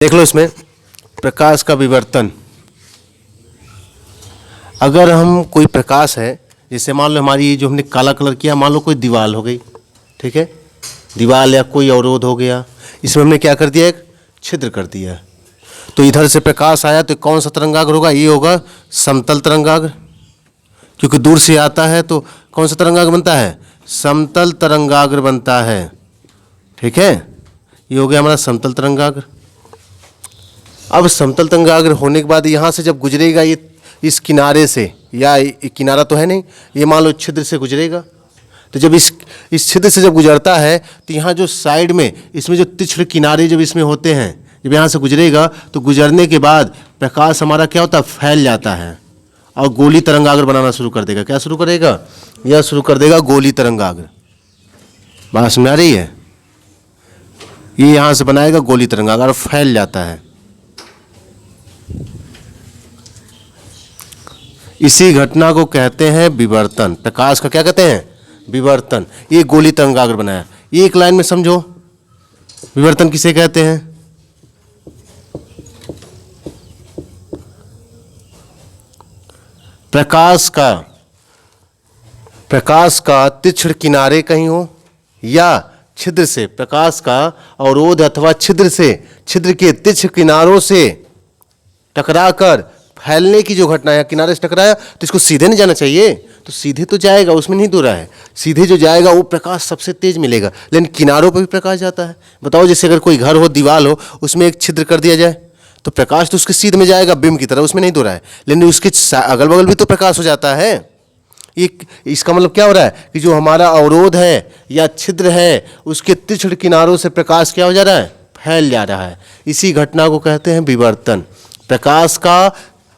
देख लो इसमें प्रकाश का विवर्तन। अगर हम कोई प्रकाश है, जैसे मान लो हमारी जो हमने काला कलर किया, मान लो कोई दीवार हो गई, ठीक है, दीवार या कोई अवरोध हो गया, इसमें हमने क्या कर दिया, एक छिद्र कर दिया। तो इधर से प्रकाश आया तो कौन सा तरंगाग्र होगा, ये होगा समतल तरंगाग्र, क्योंकि दूर से आता है तो कौन सा तरंगाग्र बनता है, समतल तरंगाग्र बनता है। ठीक है, ये हो गया हमारा समतल तरंगाग्र। अब समतल तरंगाग्र होने के बाद यहाँ से जब गुजरेगा ये इस किनारे से, या किनारा तो है नहीं, ये मान लो छिद्र से गुजरेगा, तो जब इस छिद्र से जब गुजरता है तो यहाँ जो साइड में इसमें जो तीक्ष्ण किनारे जब इसमें होते हैं, जब यहाँ से गुजरेगा तो गुजरने के बाद प्रकाश हमारा क्या होता है, फैल जाता है और गोली तरंगाग्र बनाना शुरू कर देगा। क्या शुरू करेगा, यह शुरू कर देगा गोली तरंगाग्र। बात समझ आ रही है, ये यहाँ से बनाएगा गोली तरंगाग्र और फैल जाता है। इसी घटना को कहते हैं विवर्तन। प्रकाश का क्या कहते हैं, विवर्तन। ये गोली तरंगाग्र बनाया, ये एक लाइन में समझो विवर्तन किसे कहते हैं। प्रकाश का तीक्ष्ण किनारे कहीं हो या छिद्र से, प्रकाश का अवरोध अथवा छिद्र के तीक्ष्ण किनारों से टकराकर फैलने की जो घटना है, किनारे से टकराया तो इसको सीधे नहीं जाना चाहिए, तो सीधे तो जाएगा, उसमें नहीं दो रहा है, सीधे जो जाएगा वो प्रकाश सबसे तेज मिलेगा, लेकिन किनारों पर भी प्रकाश जाता है। बताओ, जैसे अगर कोई घर हो, दीवार हो, उसमें एक छिद्र कर दिया जाए तो प्रकाश तो उसके सीध में जाएगा, बिंब की तरह, उसमें नहीं दो रहा है, लेकिन उसके अगल बगल भी तो प्रकाश हो जाता है। ये इसका मतलब क्या हो रहा है कि जो हमारा अवरोध है या छिद्र है, उसके तीक्ष्ण किनारों से प्रकाश क्या हो जा रहा है, फैल जा रहा है। इसी घटना को कहते हैं विवर्तन। प्रकाश का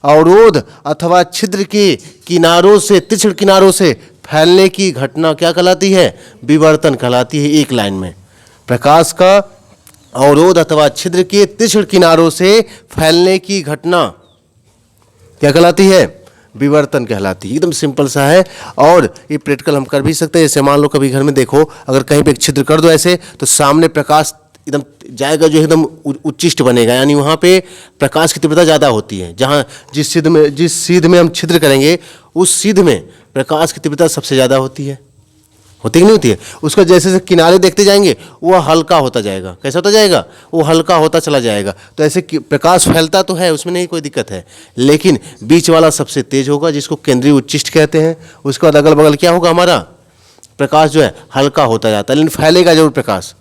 अवरोध अथवा छिद्र के किनारों से, तीक्ष्ण किनारों से फैलने की घटना क्या कहलाती है, विवर्तन कहलाती है। एक लाइन में, प्रकाश का अवरोध अथवा छिद्र के तीक्ष्ण किनारों से फैलने की घटना क्या कहलाती है, विवर्तन कहलाती है। एकदम सिंपल सा है, और ये प्रैक्टिकल हम कर भी सकते हैं। जैसे मान लो कभी घर में देखो, अगर कहीं पे एक छिद्र कर दो ऐसे, तो सामने प्रकाश एकदम जाएगा, जो एकदम उच्चिष्ट बनेगा, यानी वहाँ पे प्रकाश की तीव्रता ज़्यादा होती है। जहाँ जिस सीध में हम छिद्र करेंगे, उस सीध में प्रकाश की तीव्रता सबसे ज़्यादा होती है। होती कि नहीं होती है। उसका जैसे जैसे किनारे देखते जाएंगे वह हल्का होता जाएगा। कैसा होता जाएगा, वो हल्का होता चला जाएगा। तो ऐसे प्रकाश फैलता तो है, उसमें नहीं कोई दिक्कत है, लेकिन बीच वाला सबसे तेज होगा, जिसको केंद्रीय उच्चिष्ट कहते हैं। उसके बाद अगल बगल क्या होगा, हमारा प्रकाश जो है हल्का होता जाता है, लेकिन फैलेगा जरूर प्रकाश।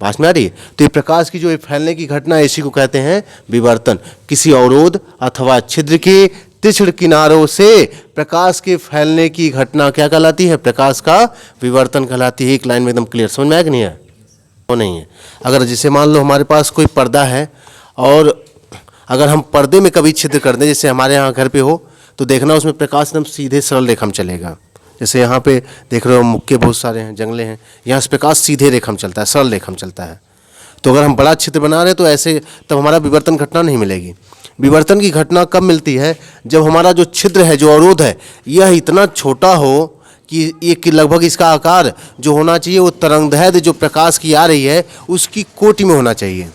पास में आ रही है। तो ये प्रकाश की जो फैलने की घटना है, इसी को कहते हैं विवर्तन। किसी अवरोध अथवा छिद्र के तीक्ष्ण किनारों से प्रकाश के फैलने की घटना क्या कहलाती है, प्रकाश का विवर्तन कहलाती है। एक लाइन में एकदम क्लियर, समझ में आया कि नहीं है, वो नहीं है। अगर जैसे मान लो हमारे पास कोई पर्दा है, और अगर हम पर्दे में कभी छिद्र कर दें, जैसे हमारे यहाँ घर पे हो, तो देखना उसमें प्रकाश एकदम सीधे सरल रेखा में चलेगा। जैसे यहाँ पे देख रहे हो मुक्के बहुत सारे हैं, जंगले हैं, यहाँ से प्रकाश सीधे रेखा में चलता है, सरल रेखा में चलता है। तो अगर हम बड़ा छिद्र बना रहे हैं तो ऐसे तब हमारा विवर्तन घटना नहीं मिलेगी। विवर्तन की घटना कब मिलती है, जब हमारा जो छिद्र है, जो अवरोध है, यह इतना छोटा हो कि एक लगभग इसका आकार जो होना चाहिए वो तरंगदैर्घ्य जो प्रकाश की आ रही है उसकी कोटि में होना चाहिए।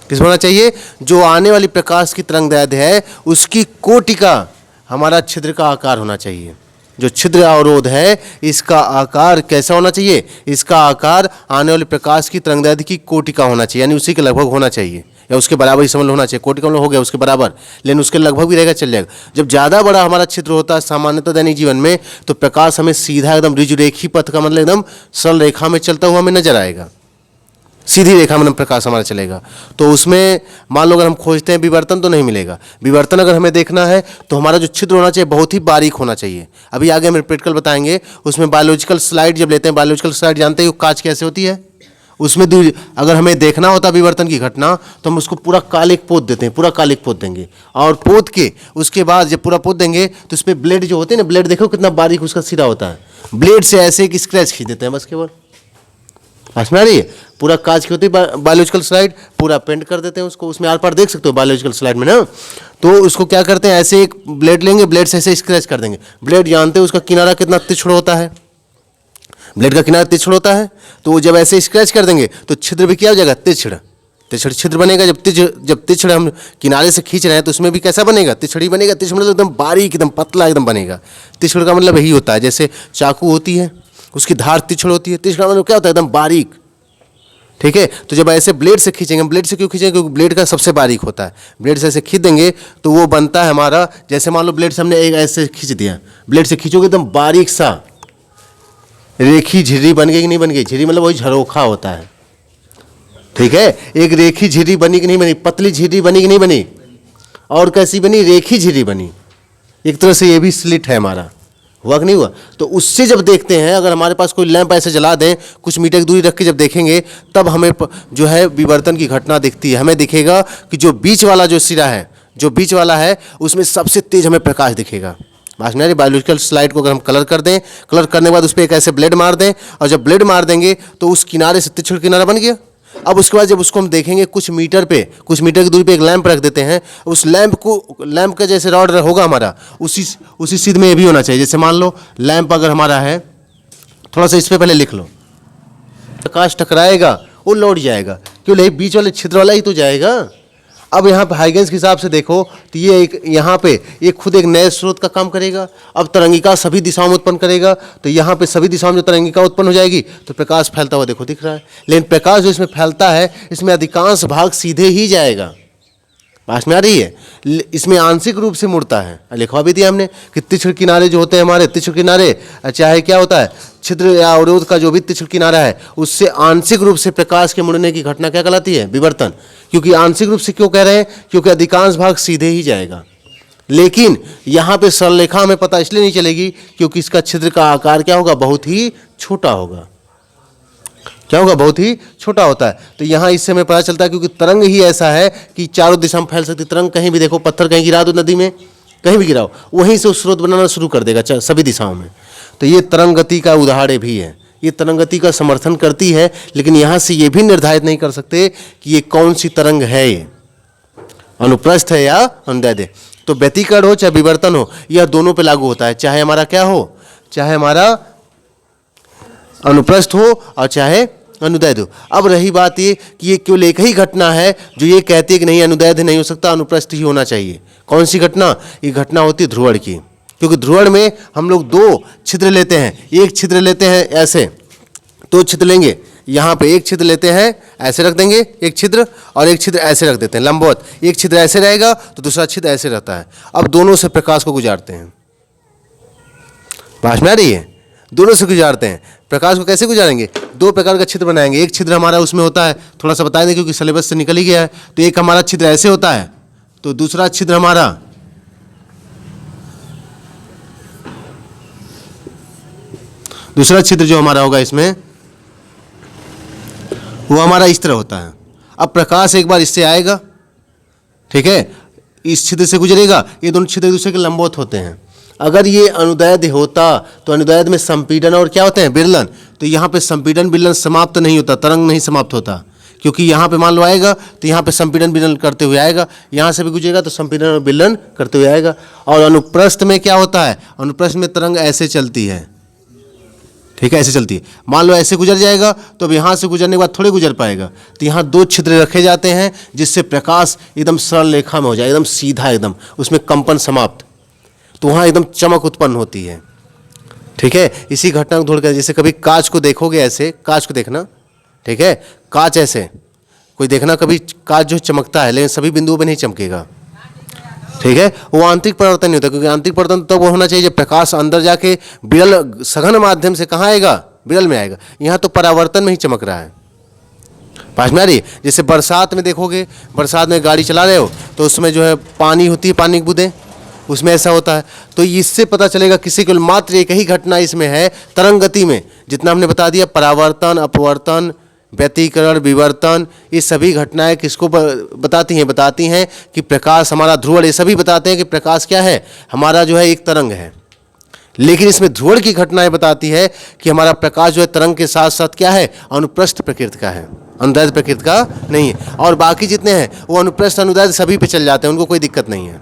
किस होना चाहिए, जो आने वाली प्रकाश की तरंगदैर्घ्य है उसकी कोटि का हमारा छिद्र का आकार होना चाहिए। जो छिद्र अवरोध है इसका आकार कैसा होना चाहिए, इसका आकार आने वाले प्रकाश की तरंगदैर्घ्य की कोटि का होना चाहिए, यानी उसी के लगभग होना चाहिए, या उसके बराबर ही समझ लो होना चाहिए। कोटि का हो गया उसके बराबर, लेकिन उसके लगभग भी रहेगा, चल जाएगा। जब ज़्यादा बड़ा हमारा छिद्र होता है सामान्यतः दैनिक जीवन में, तो प्रकाश हमें सीधा एकदम ऋजुरेखी पथ का मतलब एकदम सरल रेखा में चलता हुआ हमें नजर आएगा, सीधी रेखा में प्रकाश हमारा चलेगा। तो उसमें मान लो अगर हम खोजते हैं विवर्तन, तो नहीं मिलेगा। विवर्तन अगर हमें देखना है तो हमारा जो छिद्र होना चाहिए बहुत ही बारीक होना चाहिए। अभी आगे हम प्रैक्टिकल बताएंगे, उसमें बायोलॉजिकल स्लाइड जब लेते हैं, बायोलॉजिकल स्लाइड जानते हैं कांच कैसे होती है, उसमें अगर हमें देखना होता विवर्तन की घटना, तो हम उसको पूरा कालिक पोत देते हैं, पूरा कालिक पोत देंगे, और पोत के उसके बाद जब पूरा पोत देंगे तो उसमें ब्लेड जो होते हैं ना, ब्लेड देखो कितना बारीक उसका सिरा होता है, ब्लेड से ऐसे एक स्क्रैच खींच देते हैं बस, केवल। समझ में आ रही है। पूरा कांच की होती है बायोलॉजिकल स्लाइड, पूरा पेंट कर देते हैं उसको, उसमें आर पार देख सकते हो बायोलॉजिकल स्लाइड में ना। तो उसको क्या करते हैं, ऐसे एक ब्लेड लेंगे, ब्लेड से ऐसे स्क्रैच कर देंगे। ब्लेड जानते हैं उसका किनारा कितना तीक्ष्ण होता है, ब्लेड का किनारा तीक्ष्ण होता है, तो जब ऐसे स्क्रैच कर देंगे तो छिद्र भी क्या हो जाएगा, तीक्ष्ण। तिछड़ छिद्र बनेगा। जब तिछड़ हम किनारे से खींच रहे हैं तो उसमें भी कैसा बनेगा, तिछड़ी बनेगा। तिछड़ मतलब एकदम बारीक, एकदम पतला एकदम बनेगा। तिछड़ का मतलब यही होता है, जैसे चाकू होती है उसकी धार तिछड़ होती है, तिछड़ का मतलब क्या होता है, एकदम बारीक। ठीक है, तो जब ऐसे ब्लेड से खींचेंगे, ब्लेड से क्यों खींचेंगे, क्योंकि ब्लेड का सबसे बारीक होता है। ब्लेड से ऐसे खींच देंगे तो वो बनता है हमारा, जैसे मान लो ब्लेड से हमने एक ऐसे खींच दिया, ब्लेड से खींचोगे एकदम बारीक सा रेखी झिर्री बन गई कि नहीं बन गई। झिर्री मतलब वही झरोखा होता है। ठीक है, एक रेखी झिर्री बनी कि नहीं बनी, पतली झिर्री बनी कि नहीं बनी, और कैसी बनी, रेखी झिर्री बनी। एक तरह से ये भी स्लिट है हमारा, हुआ कि नहीं हुआ। तो उससे जब देखते हैं, अगर हमारे पास कोई लैंप ऐसे जला दें, कुछ मीटर की दूरी रख के जब देखेंगे, तब हमें जो है विवर्तन की घटना दिखती है। हमें दिखेगा कि जो बीच वाला जो सिरा है, जो बीच वाला है, उसमें सबसे तेज हमें प्रकाश दिखेगा। बाकी बायोलॉजिकल स्लाइड को अगर हम कलर कर दें, कलर करने के बाद उस पर एक ऐसे ब्लेड मार दें, और जब ब्लेड मार देंगे तो उस किनारे से तिछड़ किनारा बन गया। अब उसके बाद जब उसको हम देखेंगे, कुछ मीटर की दूरी पे एक लैंप रख देते हैं, उस लैंप का जैसे रॉड होगा हमारा, उसी सीध में ये भी होना चाहिए। जैसे मान लो लैंप अगर हमारा है, थोड़ा सा इस पे पहले लिख लो, प्रकाश टकराएगा वो लौट जाएगा, क्यों नहीं, बीच वाले छिद्र वाला ही तो जाएगा। अब यहाँ पे हाइगेंस के हिसाब से देखो तो ये एक यहाँ पे ये खुद एक नए स्रोत का काम करेगा। अब तरंगिका सभी दिशाओं में उत्पन्न करेगा, तो यहाँ पे सभी दिशाओं में जो तरंगिका उत्पन्न हो जाएगी तो प्रकाश फैलता हुआ देखो दिख रहा है। लेकिन प्रकाश जो इसमें फैलता है, इसमें अधिकांश भाग सीधे ही जाएगा। पास में आ रही है, इसमें आंशिक रूप से मुड़ता है। लिखवा भी दिया हमने कि तिछड़ किनारे जो होते हैं हमारे, तिछड़ किनारे चाहे क्या होता है, छिद्र या अवरोध का जो भी तिछड़ किनारा है, उससे आंशिक रूप से प्रकाश के मुड़ने की घटना क्या कहलाती है, विवर्तन। क्योंकि आंशिक रूप से क्यों कह रहे हैं, क्योंकि अधिकांश भाग सीधे ही जाएगा। लेकिन यहाँ पे सरलरेखा हमें पता इसलिए नहीं चलेगी क्योंकि इसका छिद्र का आकार क्या होगा, बहुत ही छोटा होगा। क्या होगा, बहुत ही छोटा होता है। तो यहाँ इससे हमें पता चलता है, क्योंकि तरंग ही ऐसा है कि चारों दिशा में फैल सकती। तरंग कहीं भी देखो, पत्थर कहीं गिरा दो नदी में, कहीं भी गिराओ, वहीं से स्रोत बनाना शुरू कर देगा सभी दिशाओं में। तो ये तरंग गति का उदाहरण भी है, ये तरंग गति का समर्थन करती है। लेकिन यहाँ से ये भी निर्धारित नहीं कर सकते कि ये कौन सी तरंग है, ये अनुप्रस्थ है या अनुदैर्ध्य। तो व्यतिकरण हो चाहे विवर्तन हो, यह दोनों पे लागू होता है, चाहे हमारा क्या हो, चाहे हमारा अनुप्रस्थ हो और चाहे अनुदैर्ध्य हो। अब रही बात ये कि ये केवल एक ही घटना है जो ये कहती है कि नहीं अनुदैर्ध्य नहीं हो सकता, अनुप्रस्थ ही होना चाहिए। कौन सी घटना, ये घटना होती है ध्रुवण की। क्योंकि ध्रुवण में हम लोग दो छिद्र लेते हैं, एक छिद्र लेते हैं ऐसे, दो छिद्र लेंगे, यहाँ पे एक छिद्र लेते हैं ऐसे रख देंगे एक छिद्र, और एक छिद्र ऐसे रख देते हैं लंबवत। एक छिद्र ऐसे रहेगा तो दूसरा छिद्र ऐसे रहता है। अब दोनों से प्रकाश को गुजारते हैं। समझ में आ रही है, दोनों से गुजारते हैं। प्रकाश को कैसे गुजारेंगे, दो प्रकार का छिद्र बनाएंगे। एक छिद्र हमारा उसमें होता है, थोड़ा सा बता दें क्योंकि सिलेबस से निकल ही गया है। तो एक हमारा छिद्र ऐसे होता है, तो दूसरा छिद्र हमारा जो हमारा होगा इसमें, वो हमारा इस तरह होता है। अब प्रकाश एक बार इससे आएगा, ठीक है, इस छिद्र से गुजरेगा, ये दोनों छिद्र एक दूसरे के लंबवत होते हैं। अगर ये अनुदैर्ध्य होता तो अनुदैर्ध्य में संपीड़न और क्या होते हैं, विरलन। तो यहाँ पे संपीड़न विरलन समाप्त नहीं होता, तरंग नहीं समाप्त होता, क्योंकि यहाँ पे मान लो आएगा तो यहाँ पे संपीड़न विरलन करते हुए आएगा, यहाँ से भी गुजरेगा तो संपीड़न और विरलन करते हुए आएगा। और अनुप्रस्थ में क्या होता है, अनुप्रस्थ में तरंग ऐसे चलती है, ठीक है, ऐसे चलती है। मान लो ऐसे गुजर जाएगा तो अब यहाँ से गुजरने के बाद थोड़े गुजर पाएगा, तो यहाँ दो छिद्र रखे जाते हैं जिससे प्रकाश एकदम सरल रेखा में हो जाए, एकदम सीधा, एकदम उसमें कंपन समाप्त, तो वहाँ एकदम चमक उत्पन्न होती है। ठीक है, इसी घटना को छोड़कर जैसे कभी कांच को देखोगे, ऐसे कांच को देखना, ठीक है, कांच ऐसे कोई देखना, कभी कांच जो चमकता है लेकिन सभी बिंदुओं पर नहीं चमकेगा, ठीक है, वो आंतरिक परावर्तन नहीं होता। क्योंकि आंतरिक परावर्तन तब वो होना चाहिए जब प्रकाश अंदर जाके विरल सघन माध्यम से कहाँ आएगा, विरल में आएगा। यहाँ तो परावर्तन में ही चमक रहा है। पास में आ रही है, जैसे बरसात में देखोगे, बरसात में गाड़ी चला रहे हो तो उसमें जो है पानी होती है, पानी की बूंदें, उसमें ऐसा होता है। तो इससे पता चलेगा किसी केवल मात्र एक ही घटना इसमें है तरंग गति में, जितना हमने बता दिया, परावर्तन, अपवर्तन, व्यतिकरण, विवर्तन, ये सभी घटनाएं किसको बताती हैं, बताती हैं कि प्रकाश हमारा ध्रुवण, ये सभी बताते हैं कि प्रकाश क्या है, हमारा जो है एक तरंग है। लेकिन इसमें ध्रुवण की घटनाएं बताती है कि हमारा प्रकाश जो है तरंग के साथ साथ क्या है, अनुप्रस्थ प्रकृति का है, अनुदैर्ध्य प्रकृति का नहीं है। और बाकी जितने हैं वो अनुप्रस्थ अनुदैर्ध्य सभी पे चल जाते हैं, उनको कोई दिक्कत नहीं है,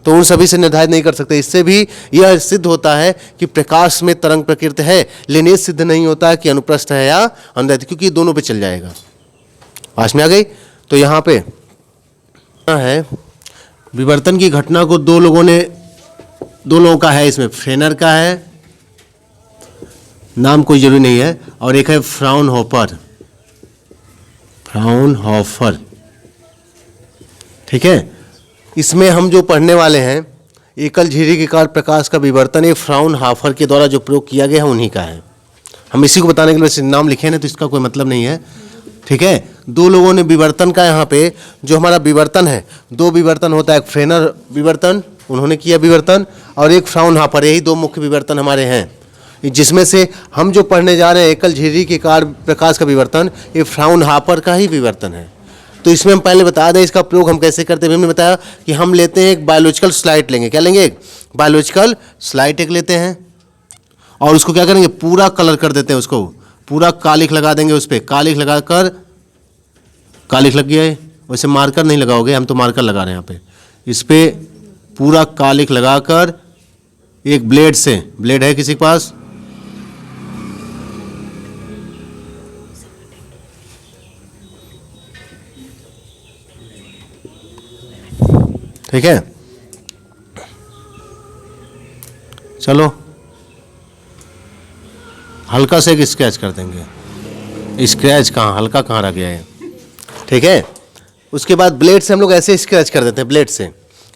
तो उन सभी से निर्धारित नहीं कर सकते। इससे भी यह सिद्ध होता है कि प्रकाश में तरंग प्रकृति है, लेकिन ये सिद्ध नहीं होता है कि अनुप्रस्थ है या अनुदैर्ध्य, क्योंकि दोनों पे चल जाएगा। पास में आ गई। तो यहाँ पे है विवर्तन की घटना को दो लोगों का है, इसमें फ्रेनर का है, नाम कोई जरूरी नहीं है, और एक है फ्राउनहोफर। ठीक है, इसमें हम जो पढ़ने वाले हैं एकल झिर्री के कारण प्रकाश का विवर्तन एक फ्राउनहोफर के द्वारा जो प्रयोग किया गया है उन्हीं का है। हम इसी को बताने के लिए वैसे नाम लिखे हैं तो इसका कोई मतलब नहीं है। ठीक है, दो लोगों ने विवर्तन का, यहाँ पे जो हमारा विवर्तन है, दो विवर्तन होता है, एक फ्रेनर विवर्तन उन्होंने किया विवर्तन, और एक फ्राउनहोफर, यही दो मुख्य विवर्तन हमारे हैं, जिसमें से हम जो पढ़ने जा रहे हैं एकल झिर्री के कारण प्रकाश का विवर्तन, ये फ्राउनहोफर का ही विवर्तन है। तो इसमें हम पहले बता दें इसका प्रयोग हम कैसे करते हैं। हमने बताया कि हम लेते हैं एक बायोलॉजिकल स्लाइड लेंगे। क्या लेंगे? एक बायोलॉजिकल स्लाइड एक लेते हैं और उसको क्या करेंगे, पूरा कलर कर देते हैं, उसको पूरा कालिख लगा देंगे उस पर। कालिख लगाकर, कालिख लग गया है, वैसे मार्कर नहीं लगाओगे, हम तो मार्कर लगा रहे हैं यहाँ पे। इस पर पूरा कालिख लगाकर एक ब्लेड से, ब्लेड है किसी के पास? ठीक है, चलो हल्का से एक स्क्रैच कर देंगे। स्क्रैच कहाँ, हल्का कहाँ रह गया है। ठीक है, उसके बाद ब्लेड से हम लोग ऐसे स्क्रैच कर देते हैं, ब्लेड से।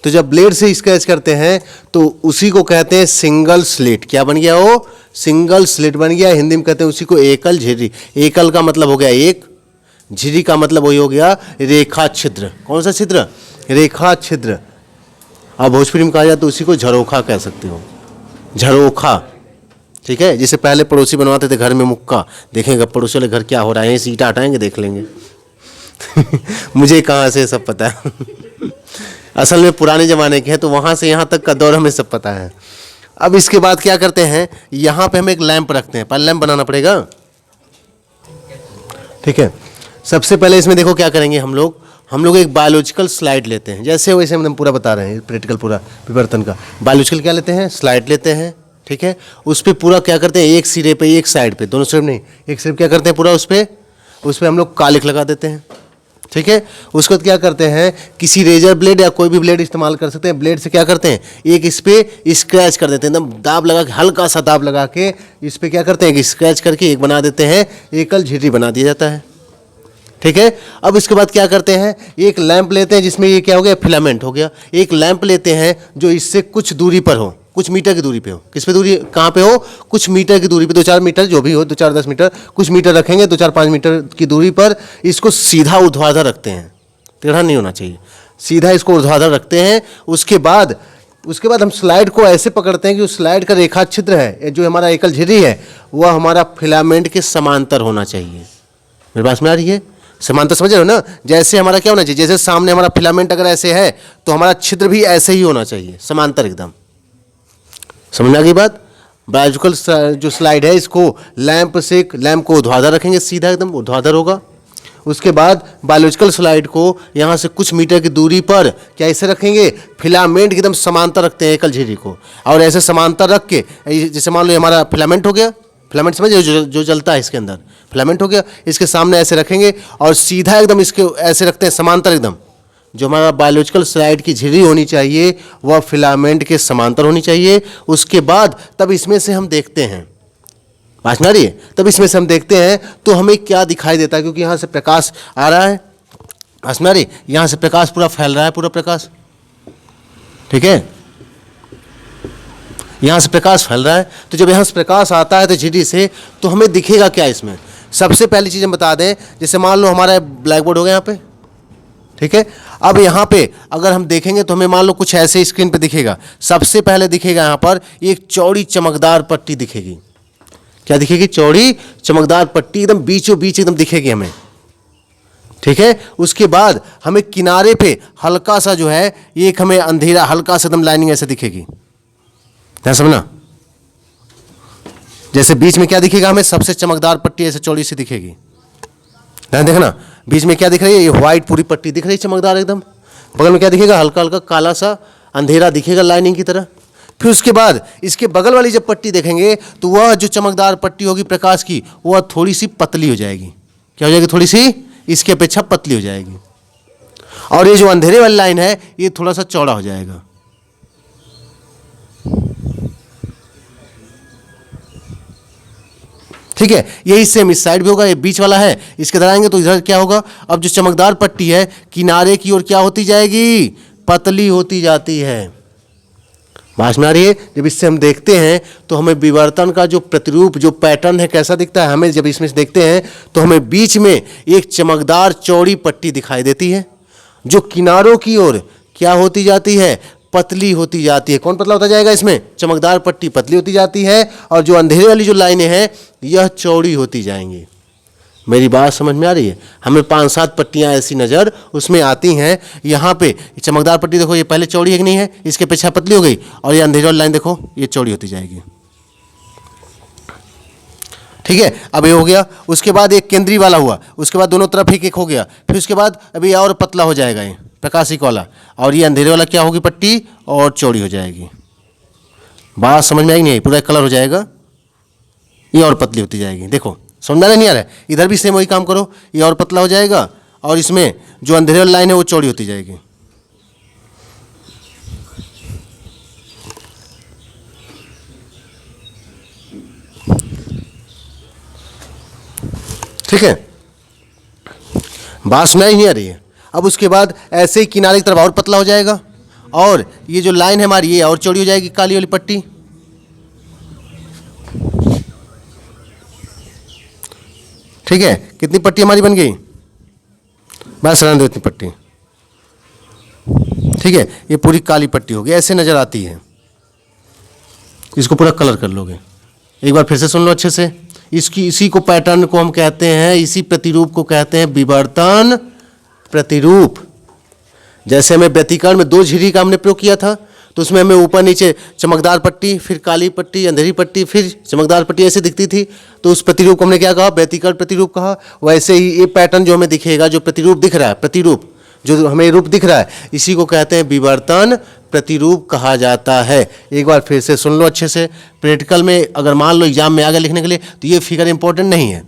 तो जब ब्लेड से स्क्रैच करते हैं तो उसी को कहते हैं सिंगल स्लिट। क्या बन गया वो? सिंगल स्लिट बन गया। हिंदी में कहते हैं उसी को एकल झिर्री। एकल का मतलब हो गया एक, झिर्री का मतलब वही हो गया रेखा छिद्र। कौन सा छिद्र? रेखा छिद्र। अब भोजपुरी में कहा जाए तो उसी को झरोखा कह सकते हो, झरोखा। ठीक है, जिसे पहले पड़ोसी बनवाते थे घर में मुक्का, देखेंगे पड़ोसी वाले घर क्या हो रहा है, सीटा हटाएंगे देख लेंगे। मुझे कहाँ से सब पता है। असल में पुराने ज़माने के हैं, तो वहाँ से यहाँ तक का दौर हमें सब पता है। अब इसके बाद क्या करते हैं, यहाँ पे हम एक लैंप रखते हैं। पहले लैंप बनाना पड़ेगा। ठीक है, सबसे पहले इसमें देखो क्या करेंगे हम लोग एक बायोलॉजिकल स्लाइड लेते हैं। जैसे वैसे हम पूरा बता रहे हैं, प्रैक्टिकल पूरा विवर्तन का। बायोलॉजिकल क्या लेते हैं? स्लाइड लेते हैं। ठीक है, उस पर पूरा क्या करते हैं, एक सिरे पे, एक साइड पे, दोनों साइड नहीं, एक सिरे क्या करते हैं, पूरा उस पर हम लोग कालिख लगा देते हैं। ठीक है, उसके बाद क्या करते हैं, किसी रेजर ब्लेड या कोई भी ब्लेड इस्तेमाल कर सकते हैं। ब्लेड से क्या करते हैं, एक इस पर स्क्रैच कर देते हैं, एकदम दाब लगा के, हल्का सा दाब लगा के इस पर क्या करते हैं, एक स्क्रैच करके एक बना देते हैं, एकल झिर्री बना दिया जाता है। ठीक है, अब इसके बाद क्या करते हैं, एक लैंप लेते हैं जिसमें ये क्या हो गया, फिलामेंट हो गया। एक लैंप लेते हैं जो इससे कुछ दूरी पर हो, कुछ मीटर की दूरी पे हो। किस पे दूरी, कहाँ पे हो? कुछ मीटर की दूरी पे, 2-4 मीटर जो भी हो, 2-4-10 मीटर, कुछ मीटर रखेंगे, 2-4-5 मीटर की दूरी पर इसको सीधा ऊर्ध्वाधर रखते हैं, टेढ़ा नहीं होना चाहिए, सीधा इसको ऊर्ध्वाधर रखते हैं। उसके बाद हम स्लाइड को ऐसे पकड़ते हैं कि उस स्लाइड का रेखा छिद्र है, जो हमारा एकल झिर्री है, वह हमारा फिलामेंट के समांतर होना चाहिए। मेरे पास में आ रही है? समांतर समझ रहे हो ना? जैसे हमारा क्या होना चाहिए, जैसे सामने हमारा फिलामेंट अगर ऐसे है तो हमारा छिद्र भी ऐसे ही होना चाहिए, समांतर एकदम। समझ में आ गई बात? बायोलॉजिकल जो स्लाइड है, इसको लैंप को ऊर्ध्वाधर रखेंगे, सीधा एकदम ऊर्ध्वाधर होगा। उसके बाद बायोलॉजिकल स्लाइड को यहाँ से कुछ मीटर की दूरी पर क्या ऐसे रखेंगे, फिलामेंट एकदम समांतर रखते हैं एकल झिर्री को, और ऐसे समांतर रख के, जैसे मान लो हमारा फिलामेंट हो गया, फिलामेंट समझिए जो जलता है इसके अंदर, फिलामेंट हो गया, इसके सामने ऐसे रखेंगे और सीधा एकदम इसके ऐसे रखते हैं समांतर एकदम। जो हमारा बायोलॉजिकल स्लाइड की झिर्री होनी चाहिए वह फिलामेंट के समांतर होनी चाहिए। उसके बाद तब इसमें से हम देखते हैं, बात ना रही है, तब इसमें से हम देखते हैं तो हमें क्या दिखाई देता है, क्योंकि यहाँ से प्रकाश आ रहा है, हंसना रही, यहाँ से प्रकाश पूरा फैल रहा है, पूरा प्रकाश। ठीक है, यहाँ से प्रकाश फैल रहा है, तो जब यहाँ से प्रकाश आता है तो झिर्री से, तो हमें दिखेगा क्या इसमें। सबसे पहली चीज़ हम बता दें, जैसे मान लो हमारा ब्लैक बोर्ड हो गया यहाँ पे। ठीक है, अब यहाँ पे अगर हम देखेंगे तो हमें मान लो कुछ ऐसे स्क्रीन पे दिखेगा। सबसे पहले दिखेगा यहाँ पर एक चौड़ी चमकदार पट्टी दिखेगी। क्या दिखेगी? चौड़ी चमकदार पट्टी एकदम बीचों बीच एकदम दिखेगी हमें। ठीक है, उसके बाद हमें किनारे पे हल्का सा जो है एक हमें अंधेरा हल्का सा एकदम लाइनिंग ऐसे दिखेगी। ध्यान समझना, जैसे बीच में क्या दिखेगा हमें, सबसे चमकदार पट्टी ऐसे चौड़ी सी दिखेगी। ध्यान देखना, बीच में क्या दिख रही है, ये व्हाइट पूरी पट्टी दिख रही है चमकदार एकदम। बगल में क्या दिखेगा, हल्का हल्का काला सा अंधेरा दिखेगा लाइनिंग की तरह। फिर उसके बाद इसके बगल वाली जब पट्टी देखेंगे तो वह जो चमकदार पट्टी होगी प्रकाश की, वह थोड़ी सी पतली हो जाएगी। क्या हो जाएगी? थोड़ी सी इसकी अपेक्षा पतली हो जाएगी। और ये जो अंधेरे वाली लाइन है ये थोड़ा सा चौड़ा हो जाएगा। ठीक है, यही सेम इस साइड भी होगा, ये बीच वाला है, इसके इधर आएंगे तो इधर क्या होगा, अब जो चमकदार पट्टी है किनारे की ओर क्या होती जाएगी, पतली होती जाती है। समझ में आ रही है? जब इससे हम देखते हैं तो हमें विवर्तन का जो प्रतिरूप, जो पैटर्न है कैसा दिखता है, हमें जब इसमें से देखते हैं तो हमें बीच में एक चमकदार चौड़ी पट्टी दिखाई देती है जो किनारों की ओर क्या होती जाती है, पतली होती जाती है। कौन पतला होता जाएगा इसमें, चमकदार पट्टी पतली होती जाती है और जो अंधेरे वाली जो लाइनें हैं यह चौड़ी होती जाएंगी। मेरी बात समझ में आ रही है? हमें 5-7 पट्टियां ऐसी नज़र उसमें आती हैं। यहाँ पे चमकदार पट्टी देखो, ये पहले चौड़ी है कि नहीं है, इसके पीछे पतली हो गई, और ये अंधेरे वाली लाइन देखो ये चौड़ी होती जाएगी। ठीक है, अब ये हो गया। उसके बाद एक केंद्रीय वाला हुआ, उसके बाद दोनों तरफ एक एक हो गया, फिर उसके बाद अभी और पतला हो जाएगा ये प्रकाशिक वाला, और ये अंधेरे वाला क्या होगी पट्टी और चौड़ी हो जाएगी। बात समझ में आएगी नहीं? पूरा कलर हो जाएगा, ये और पतली होती जाएगी। देखो समझ में नहीं आ रहा है? इधर भी सेम वही काम करो, ये और पतला हो जाएगा और इसमें जो अंधेरे वाली लाइन है वो चौड़ी होती जाएगी। ठीक है, बात सुनाई नहीं आ रही है? अब उसके बाद ऐसे ही किनारे की तरफ और पतला हो जाएगा और ये जो लाइन है हमारी ये और चौड़ी हो जाएगी, काली वाली पट्टी। ठीक है, कितनी पट्टी हमारी बन गई, बस रहने दो इतनी पट्टी। ठीक है, ये पूरी काली पट्टी होगी, ऐसे नजर आती है। इसको पूरा कलर कर लोगे, एक बार फिर से सुन लो अच्छे से। इसी को पैटर्न को हम कहते हैं, इसी प्रतिरूप को कहते हैं विवर्तन प्रतिरूप। जैसे हमें व्यतिकरण में 2 झिर्री का हमने प्रयोग किया था, तो उसमें हमें ऊपर नीचे चमकदार पट्टी, फिर काली पट्टी, अंधेरी पट्टी, फिर चमकदार पट्टी ऐसे दिखती थी, तो उस प्रतिरूप को हमने क्या कहा, व्यतिकरण प्रतिरूप कहा। वैसे ही ये पैटर्न जो हमें दिखेगा, जो प्रतिरूप दिख रहा है, प्रतिरूप जो हमें रूप दिख रहा है, इसी को कहते हैं विवर्तन प्रतिरूप कहा जाता है। एक बार फिर से सुन लो अच्छे से। प्रैक्टिकल में अगर मान लो एग्जाम में आ गया लिखने के लिए तो ये फिगर इंपॉर्टेंट नहीं है,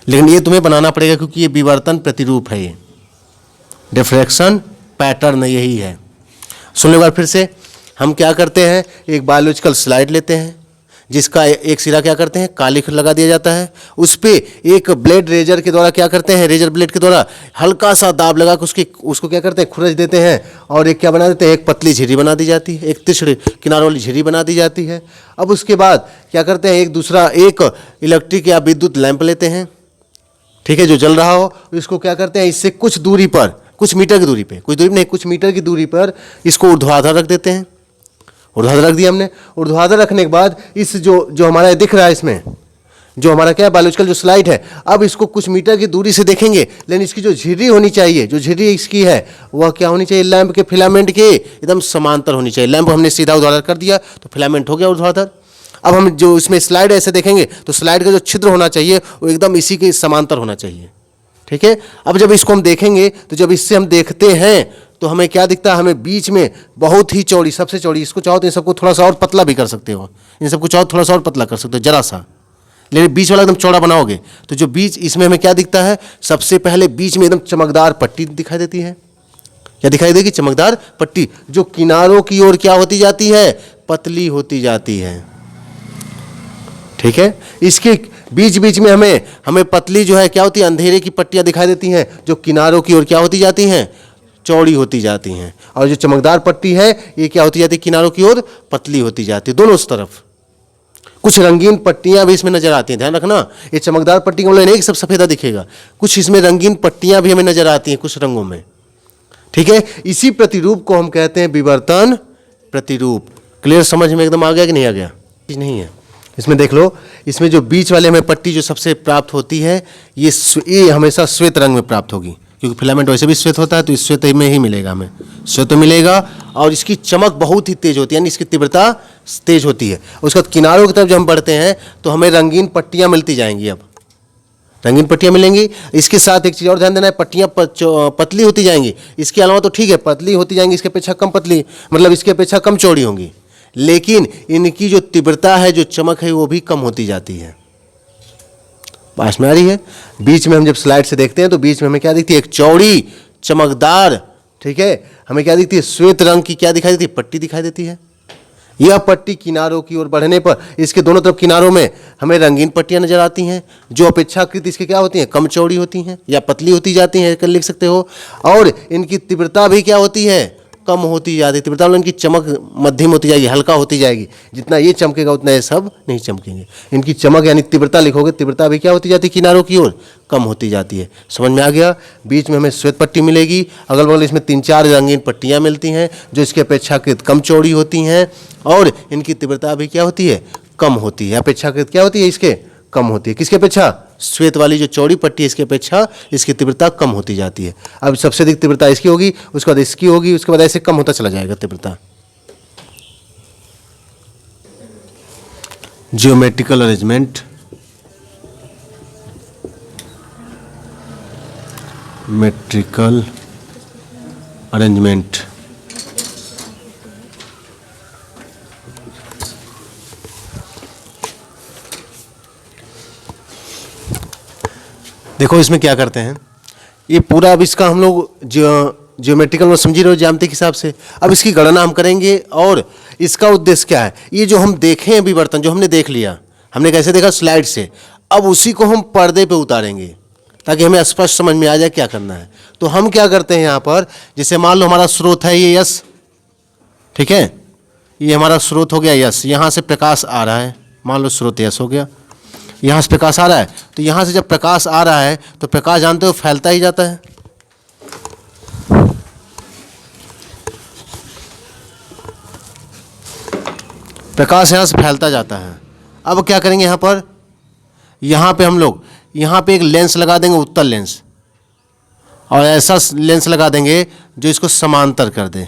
लेकिन ये तुम्हें बनाना पड़ेगा क्योंकि ये विवर्तन प्रतिरूप है, ये डिफ्रैक्शन पैटर्न यही है। सुनने बार फिर से। हम क्या करते हैं, एक बायोलॉजिकल स्लाइड लेते हैं जिसका एक सिरा क्या करते हैं, कालिख लगा दिया जाता है, उस पर एक ब्लेड रेजर के द्वारा क्या करते हैं, रेजर ब्लेड के द्वारा हल्का सा दाब लगा के उसको क्या करते हैं, खुरच देते हैं और एक क्या बना देते हैं, एक पतली झिर्री बना दी जाती है, एक तिरछी किनारों वाली झिर्री बना दी जाती है। अब उसके बाद क्या करते हैं, एक इलेक्ट्रिक या विद्युत लैंप लेते हैं, ठीक है, जो जल रहा हो, इसको क्या करते हैं, इससे कुछ दूरी पर, कुछ मीटर की दूरी पे, कुछ दूरी नहीं, कुछ मीटर की दूरी पर इसको ऊर्ध्वाधर रख देते हैं। ऊर्ध्वाधर रख दिया हमने। ऊर्ध्वाधर रखने के बाद इस जो हमारा दिख रहा है, इसमें जो हमारा क्या है बायोलॉजिकल जो स्लाइड है, अब इसको कुछ मीटर की दूरी से देखेंगे, लेकिन इसकी जो झिर्री होनी चाहिए, जो झिर्री इसकी है वह क्या होनी चाहिए, लैंप के फिलामेंट के एकदम समांतर होनी चाहिए। लैंप हमने सीधा ऊर्ध्वाधर कर दिया तो फिलामेंट हो गया ऊर्ध्वाधर। अब हम जो इसमें स्लाइड ऐसे देखेंगे तो स्लाइड का जो छिद्र होना चाहिए वो एकदम इसी के समांतर होना चाहिए। ठीक है, अब जब इसको हम देखेंगे तो जब इससे हम देखते हैं तो हमें क्या दिखता है, हमें बीच में बहुत ही चौड़ी, सबसे चौड़ी, इसको चाहो तो इन सबको थोड़ा सा और पतला भी कर सकते हो, इन सबको चाहो थोड़ा सा और पतला कर सकते हो जरा सा, लेकिन बीच वाला एकदम चौड़ा बनाओगे तो जो बीच इसमें हमें क्या दिखता है, सबसे पहले बीच में एकदम चमकदार पट्टी दिखाई देती है। क्या दिखाई देगी, चमकदार पट्टी, जो किनारों की ओर क्या होती जाती है, पतली होती जाती है। ठीक है, इसके बीच बीच में हमें पतली जो है क्या होती है, अंधेरे की पट्टियां दिखाई देती हैं, जो किनारों की ओर क्या होती जाती हैं, चौड़ी होती जाती हैं। और जो चमकदार पट्टी है ये क्या होती जाती है, किनारों की ओर पतली होती जाती है, दोनों तरफ। कुछ रंगीन पट्टियां भी इसमें नजर आती हैं, ध्यान रखना, ये चमकदार पट्टी का मतलब नहीं कि सब सफेदा दिखेगा, कुछ इसमें रंगीन पट्टियां भी हमें नजर आती हैं कुछ रंगों में। ठीक है, इसी प्रतिरूप को हम कहते हैं विवर्तन प्रतिरूप। क्लियर, समझ में एकदम आ गया कि नहीं आ गया? चीज नहीं है इसमें, देख लो, इसमें जो बीच वाले हमें पट्टी जो सबसे प्राप्त होती है ये हमेशा श्वेत रंग में प्राप्त होगी, क्योंकि फिलामेंट वैसे भी श्वेत होता है, तो इस श्वेत में ही मिलेगा हमें, श्वेत मिलेगा। और इसकी चमक बहुत ही तेज होती है, यानी इसकी तीव्रता तेज होती है। उसके बाद किनारों की तरफ जब हम बढ़ते हैं तो हमें रंगीन पट्टियां मिलती जाएंगी, अब रंगीन पट्टियां मिलेंगी। इसके साथ एक चीज़ और ध्यान देना है, पट्टियां पतली होती जाएंगी। इसके अलावा तो ठीक है, पतली होती जाएंगी, इसके अपेक्षा कम पतली, मतलब इसके अपेक्षा कम चौड़ी होंगी, लेकिन इनकी जो तीव्रता है, जो चमक है, वो भी कम होती जाती है। पास में आ रही है। बीच में हम जब स्लाइड से देखते हैं तो बीच में हमें क्या दिखती है, एक चौड़ी चमकदार, ठीक है, हमें क्या दिखती है, श्वेत रंग की क्या दिखाई देती है, पट्टी दिखाई देती है। यह पट्टी किनारों की ओर बढ़ने पर इसके दोनों तरफ किनारों में हमें रंगीन पट्टियां नजर आती हैं, जो अपेक्षाकृत इसके क्या होती हैं, कम चौड़ी होती हैं या पतली होती जाती हैं, लिख सकते हो। और इनकी तीव्रता भी क्या होती है, कम होती जाती है। तीव्रता मतलब इनकी चमक मध्यम होती जाएगी, हल्का होती जाएगी। जितना ये चमकेगा उतना ये सब नहीं चमकेंगे। इनकी चमक यानी तीव्रता लिखोगे, तीव्रता भी क्या होती जाती है, किनारों की ओर कम होती जाती है। समझ में आ गया। बीच में हमें श्वेत पट्टी मिलेगी, अगल बगल इसमें 3-4 रंगीन पट्टियाँ मिलती हैं जो इसकी अपेक्षाकृत कम चौड़ी होती हैं, और इनकी तीव्रता भी क्या होती है, कम होती है। अपेक्षाकृत क्या होती है, इसके कम होती है। किसकी अपेक्षा, श्वेत वाली जो चौड़ी पट्टी है इसकी अपेक्षा इसकी तीव्रता कम होती जाती है। अब सबसे अधिक तीव्रता इसकी होगी, उसके बाद इसकी होगी, उसके बाद ऐसे कम होता चला जाएगा तीव्रता। जियोमेट्रिकल अरेंजमेंट, मेट्रिकल अरेंजमेंट, देखो इसमें क्या करते हैं, ये पूरा अब इसका हम लोग जियोमेट्रिकल में समझी रहे हो, ज्यामिति के हिसाब से। अब इसकी गणना हम करेंगे और इसका उद्देश्य क्या है, ये जो हम देखें विवर्तन, जो हमने देख लिया, हमने कैसे देखा, स्लाइड से, अब उसी को हम पर्दे पे उतारेंगे ताकि हमें स्पष्ट समझ में आ जाए क्या करना है। तो हम क्या करते हैं यहाँ पर, जैसे मान लो हमारा स्रोत है ये यस, ठीक है, ये हमारा स्रोत हो गया यस, यहाँ से प्रकाश आ रहा है, मान लो स्रोत यस हो गया, यहाँ से प्रकाश आ रहा है, तो यहाँ से जब प्रकाश आ रहा है तो प्रकाश जानते हो फैलता ही जाता है। प्रकाश यहाँ से फैलता जाता है। अब क्या करेंगे यहाँ पे हम लोग यहाँ पे एक लेंस लगा देंगे, उत्तल लेंस, और ऐसा लेंस लगा देंगे जो इसको समांतर कर दे।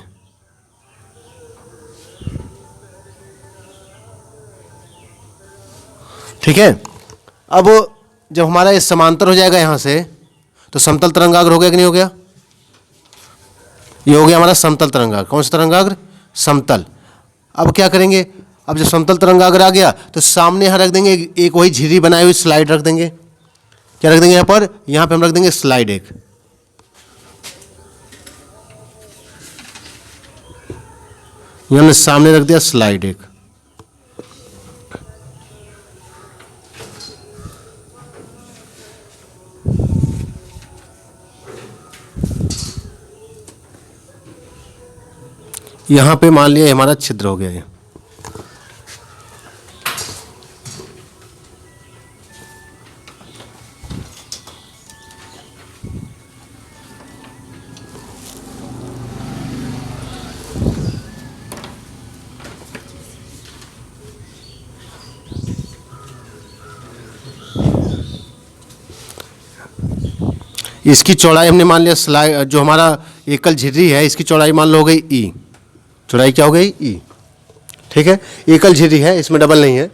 ठीक है। अब जब हमारा ये समांतर हो जाएगा यहाँ से, तो समतल तरंगाग्र हो गया कि नहीं हो गया, ये हो गया हमारा समतल तरंगाग्र। कौन सा तरंगाग्र, समतल। अब क्या करेंगे, अब जब समतल तरंगाग्र आ गया तो सामने यहाँ रख देंगे एक वही झिर्री बनाई हुई स्लाइड रख देंगे। क्या रख देंगे यहाँ पे हम रख देंगे स्लाइड एक। ये हमने सामने रख दिया स्लाइड एक। यहाँ पे मान लिया हमारा छिद्र हो गया है। इसकी चौड़ाई हमने मान लिया स्लाइड, जो हमारा एकल झिर्री है इसकी चौड़ाई मान लो हो गई ई। चौड़ाई क्या हो गई, ई। ठीक है, एकल झिर्री है, इसमें डबल नहीं है।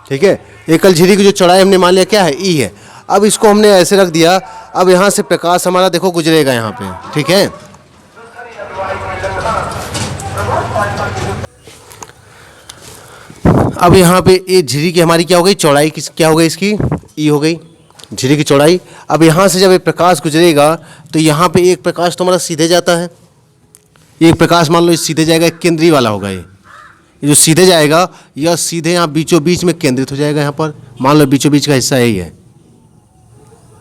ठीक है, एकल झिर्री की जो चौड़ाई हमने मान लिया क्या है, ई है। अब इसको हमने ऐसे रख दिया, अब यहाँ से प्रकाश हमारा देखो गुजरेगा यहाँ पे। ठीक है, अब यहाँ पे ये झिर्री की हमारी क्या हो गई, चौड़ाई किस क्या हो गई, इसकी ई हो गई, झिर्री की चौड़ाई। अब यहाँ से जब ये प्रकाश गुजरेगा तो यहाँ पे एक प्रकाश तो हमारा सीधे जाता है, एक प्रकाश मान लो इस सीधे जाएगा, एक केंद्रीय वाला होगा। ये जो सीधे जाएगा यह सीधे यहाँ बीचों बीच में केंद्रित हो जाएगा। यहाँ पर मान लो बीचों बीच का हिस्सा यही है।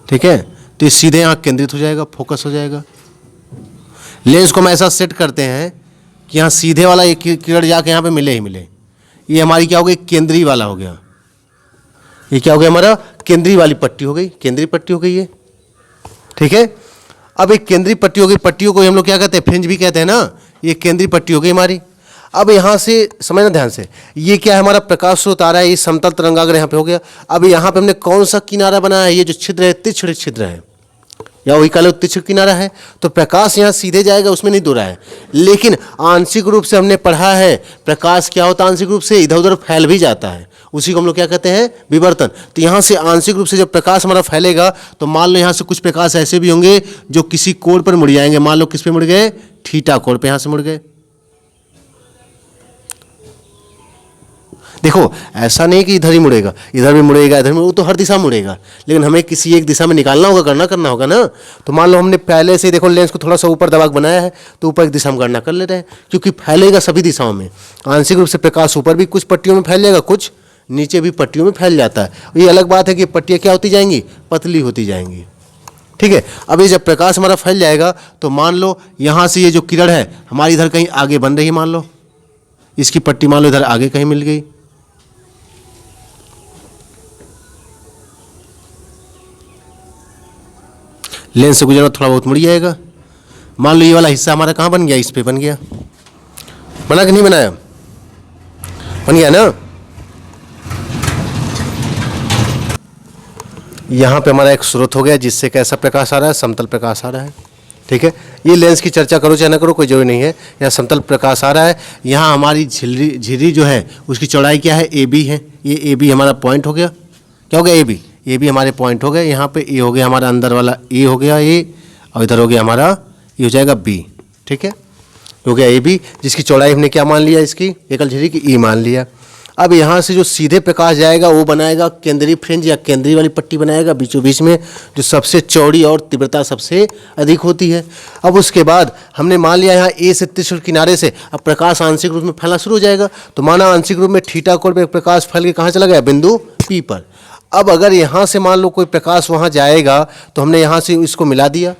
ठीक है, तो ये सीधे यहाँ केंद्रित हो जाएगा, फोकस हो जाएगा। लेंस को हम ऐसा सेट करते हैं कि यहाँ सीधे वाला एक किरण जाके यहाँ पे मिले ही मिले। ये हमारी क्या हो गई, केंद्रीय वाला हो गया। ये क्या हो गया, हमारा केंद्रीय वाली पट्टी हो गई, केंद्रीय पट्टी हो गई ये। ठीक है, अब एक केंद्रीय पट्टी हो गई, पट्टियों को हम लोग क्या कहते हैं, फ्रिंज भी कहते हैं ना। ये केंद्रीय पट्टी हो गई हमारी। अब यहाँ से समझना ध्यान से, ये क्या है, हमारा प्रकाश स्रोत आ रहा है, ये समतल तरंगाग्र यहाँ पे हो गया। अब यहाँ पे हमने कौन सा किनारा बनाया है, ये जो छिद्र है तीक्ष्ण छिद्र है, या वही काले तीक्ष्ण किनारा है। तो प्रकाश यहाँ सीधे जाएगा, उसमें नहीं दो रहा है। लेकिन आंशिक रूप से हमने पढ़ा है प्रकाश क्या होता है, आंशिक रूप से इधर उधर फैल भी जाता है, उसी को हम लोग क्या कहते हैं, विवर्तन। तो यहाँ से आंशिक रूप से जब प्रकाश हमारा फैलेगा तो मान लो यहाँ से कुछ प्रकाश ऐसे भी होंगे जो किसी कोण पर मुड़ जाएंगे। मान लो किस पे मुड़ गए, थीटा कोण पे यहाँ से मुड़ गए। देखो ऐसा नहीं कि इधर ही मुड़ेगा, इधर भी मुड़ेगा, इधर में, वो तो हर दिशा मुड़ेगा, लेकिन हमें किसी एक दिशा में निकालना होगा, गणना करना होगा ना। तो मान लो हमने पहले से देखो लेंस को थोड़ा सा ऊपर दबा के बनाया है, तो ऊपर एक दिशा में गणना कर ले रहे हैं, क्योंकि फैलेगा सभी दिशाओं में। आंशिक रूप से प्रकाश ऊपर भी कुछ पट्टियों में फैल जाएगा, कुछ नीचे भी पट्टियों में फैल जाता है। ये अलग बात है कि पट्टियाँ क्या होती जाएंगी, पतली होती जाएंगी। ठीक है, अब ये जब प्रकाश हमारा फैल जाएगा तो मान लो यहाँ से ये जो किरण है हमारी इधर कहीं आगे बन रही है, मान लो इसकी पट्टी मान लो इधर आगे कहीं मिल गई, लेंस से गुजरना थोड़ा बहुत मुड़ जाएगा। मान लो ये वाला हिस्सा हमारा कहाँ बन गया, इस पे बन गया, बना कि नहीं बनाया, बन गया ना। यहाँ पे हमारा एक स्रोत हो गया जिससे कैसा प्रकाश आ रहा है, समतल प्रकाश आ रहा है। ठीक है, ये लेंस की चर्चा करो चाहे ना करो कोई जरूरी नहीं है, यहाँ समतल प्रकाश आ रहा है। यहाँ हमारी झिर्री जो है उसकी चौड़ाई क्या है, ए बी है, ये ए बी हमारा पॉइंट हो गया, क्या हो गया, ए बी हमारे पॉइंट हो गए। यहाँ पे ए हो गया हमारा अंदर वाला, ए हो गया ए, और इधर हो गया हमारा ये हो जाएगा बी। ठीक है, हो गया ए बी, जिसकी चौड़ाई हमने क्या मान लिया, इसकी एकल झिर्री की ई मान लिया। अब यहाँ से जो सीधे प्रकाश जाएगा वो बनाएगा केंद्रीय फ्रिंज या केंद्रीय वाली पट्टी बनाएगा बीचों बीच में, जो सबसे चौड़ी और तीव्रता सबसे अधिक होती है। अब उसके बाद हमने मान लिया यहाँ ए से तिरछे किनारे से अब प्रकाश आंशिक रूप में फैलना शुरू हो जाएगा। तो माना आंशिक रूप में थीटा कोण पे प्रकाश फैल के कहाँ चला गया, बिंदु पी पर। अब अगर यहाँ से मान लो कोई प्रकाश वहाँ जाएगा तो हमने यहाँ से इसको मिला दिया।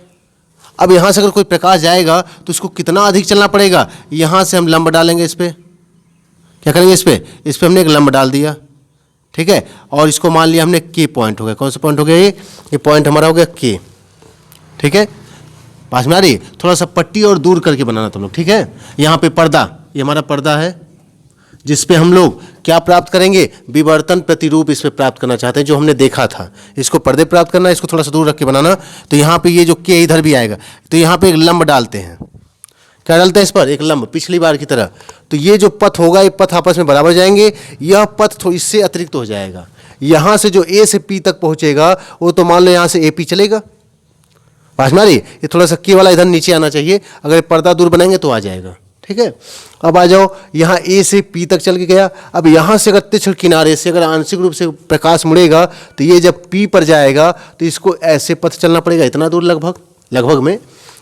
अब यहाँ से अगर कोई प्रकाश जाएगा तो उसको कितना अधिक चलना पड़ेगा, यहाँ से हम लंब डालेंगे, इस पर क्या करेंगे, इस पे हमने एक लंब डाल दिया। ठीक है, और इसको मान लिया हमने के पॉइंट हो गया, कौन सा पॉइंट हो गया, ये पॉइंट हमारा हो गया के। ठीक है, पास में आ रही, थोड़ा सा पट्टी और दूर करके बनाना तुम लोग। ठीक है, यहाँ पे पर्दा, ये हमारा पर्दा है जिस पे हम लोग क्या प्राप्त करेंगे, विवर्तन प्रतिरूप इस पे प्राप्त करना चाहते हैं, जो हमने देखा था। इसको पर्दे प्राप्त करना है, इसको थोड़ा सा दूर रख के बनाना। तो यहाँ पे ये जो के इधर भी आएगा, तो यहाँ पे एक लंब डालते हैं, क्या डालते हैं इस पर, एक लंब, पिछली बार की तरह। तो ये जो पथ होगा ये पथ आपस में बराबर जाएंगे, यह पथ तो इससे अतिरिक्त हो जाएगा। यहाँ से जो ए से पी तक पहुँचेगा वो तो मान लो यहाँ से ए पी चलेगा, पास में आ रही, ये थोड़ा सा के वाला इधर नीचे आना चाहिए, अगर पर्दा दूर बनाएंगे तो आ जाएगा। ठीक है, अब आ जाओ, यहाँ ए से पी तक चल के गया। अब यहाँ से अगर तिरछे किनारे से अगर आंशिक रूप से प्रकाश मुड़ेगा तो ये जब पी पर जाएगा तो इसको ऐसे पथ चलना पड़ेगा, इतना दूर लगभग में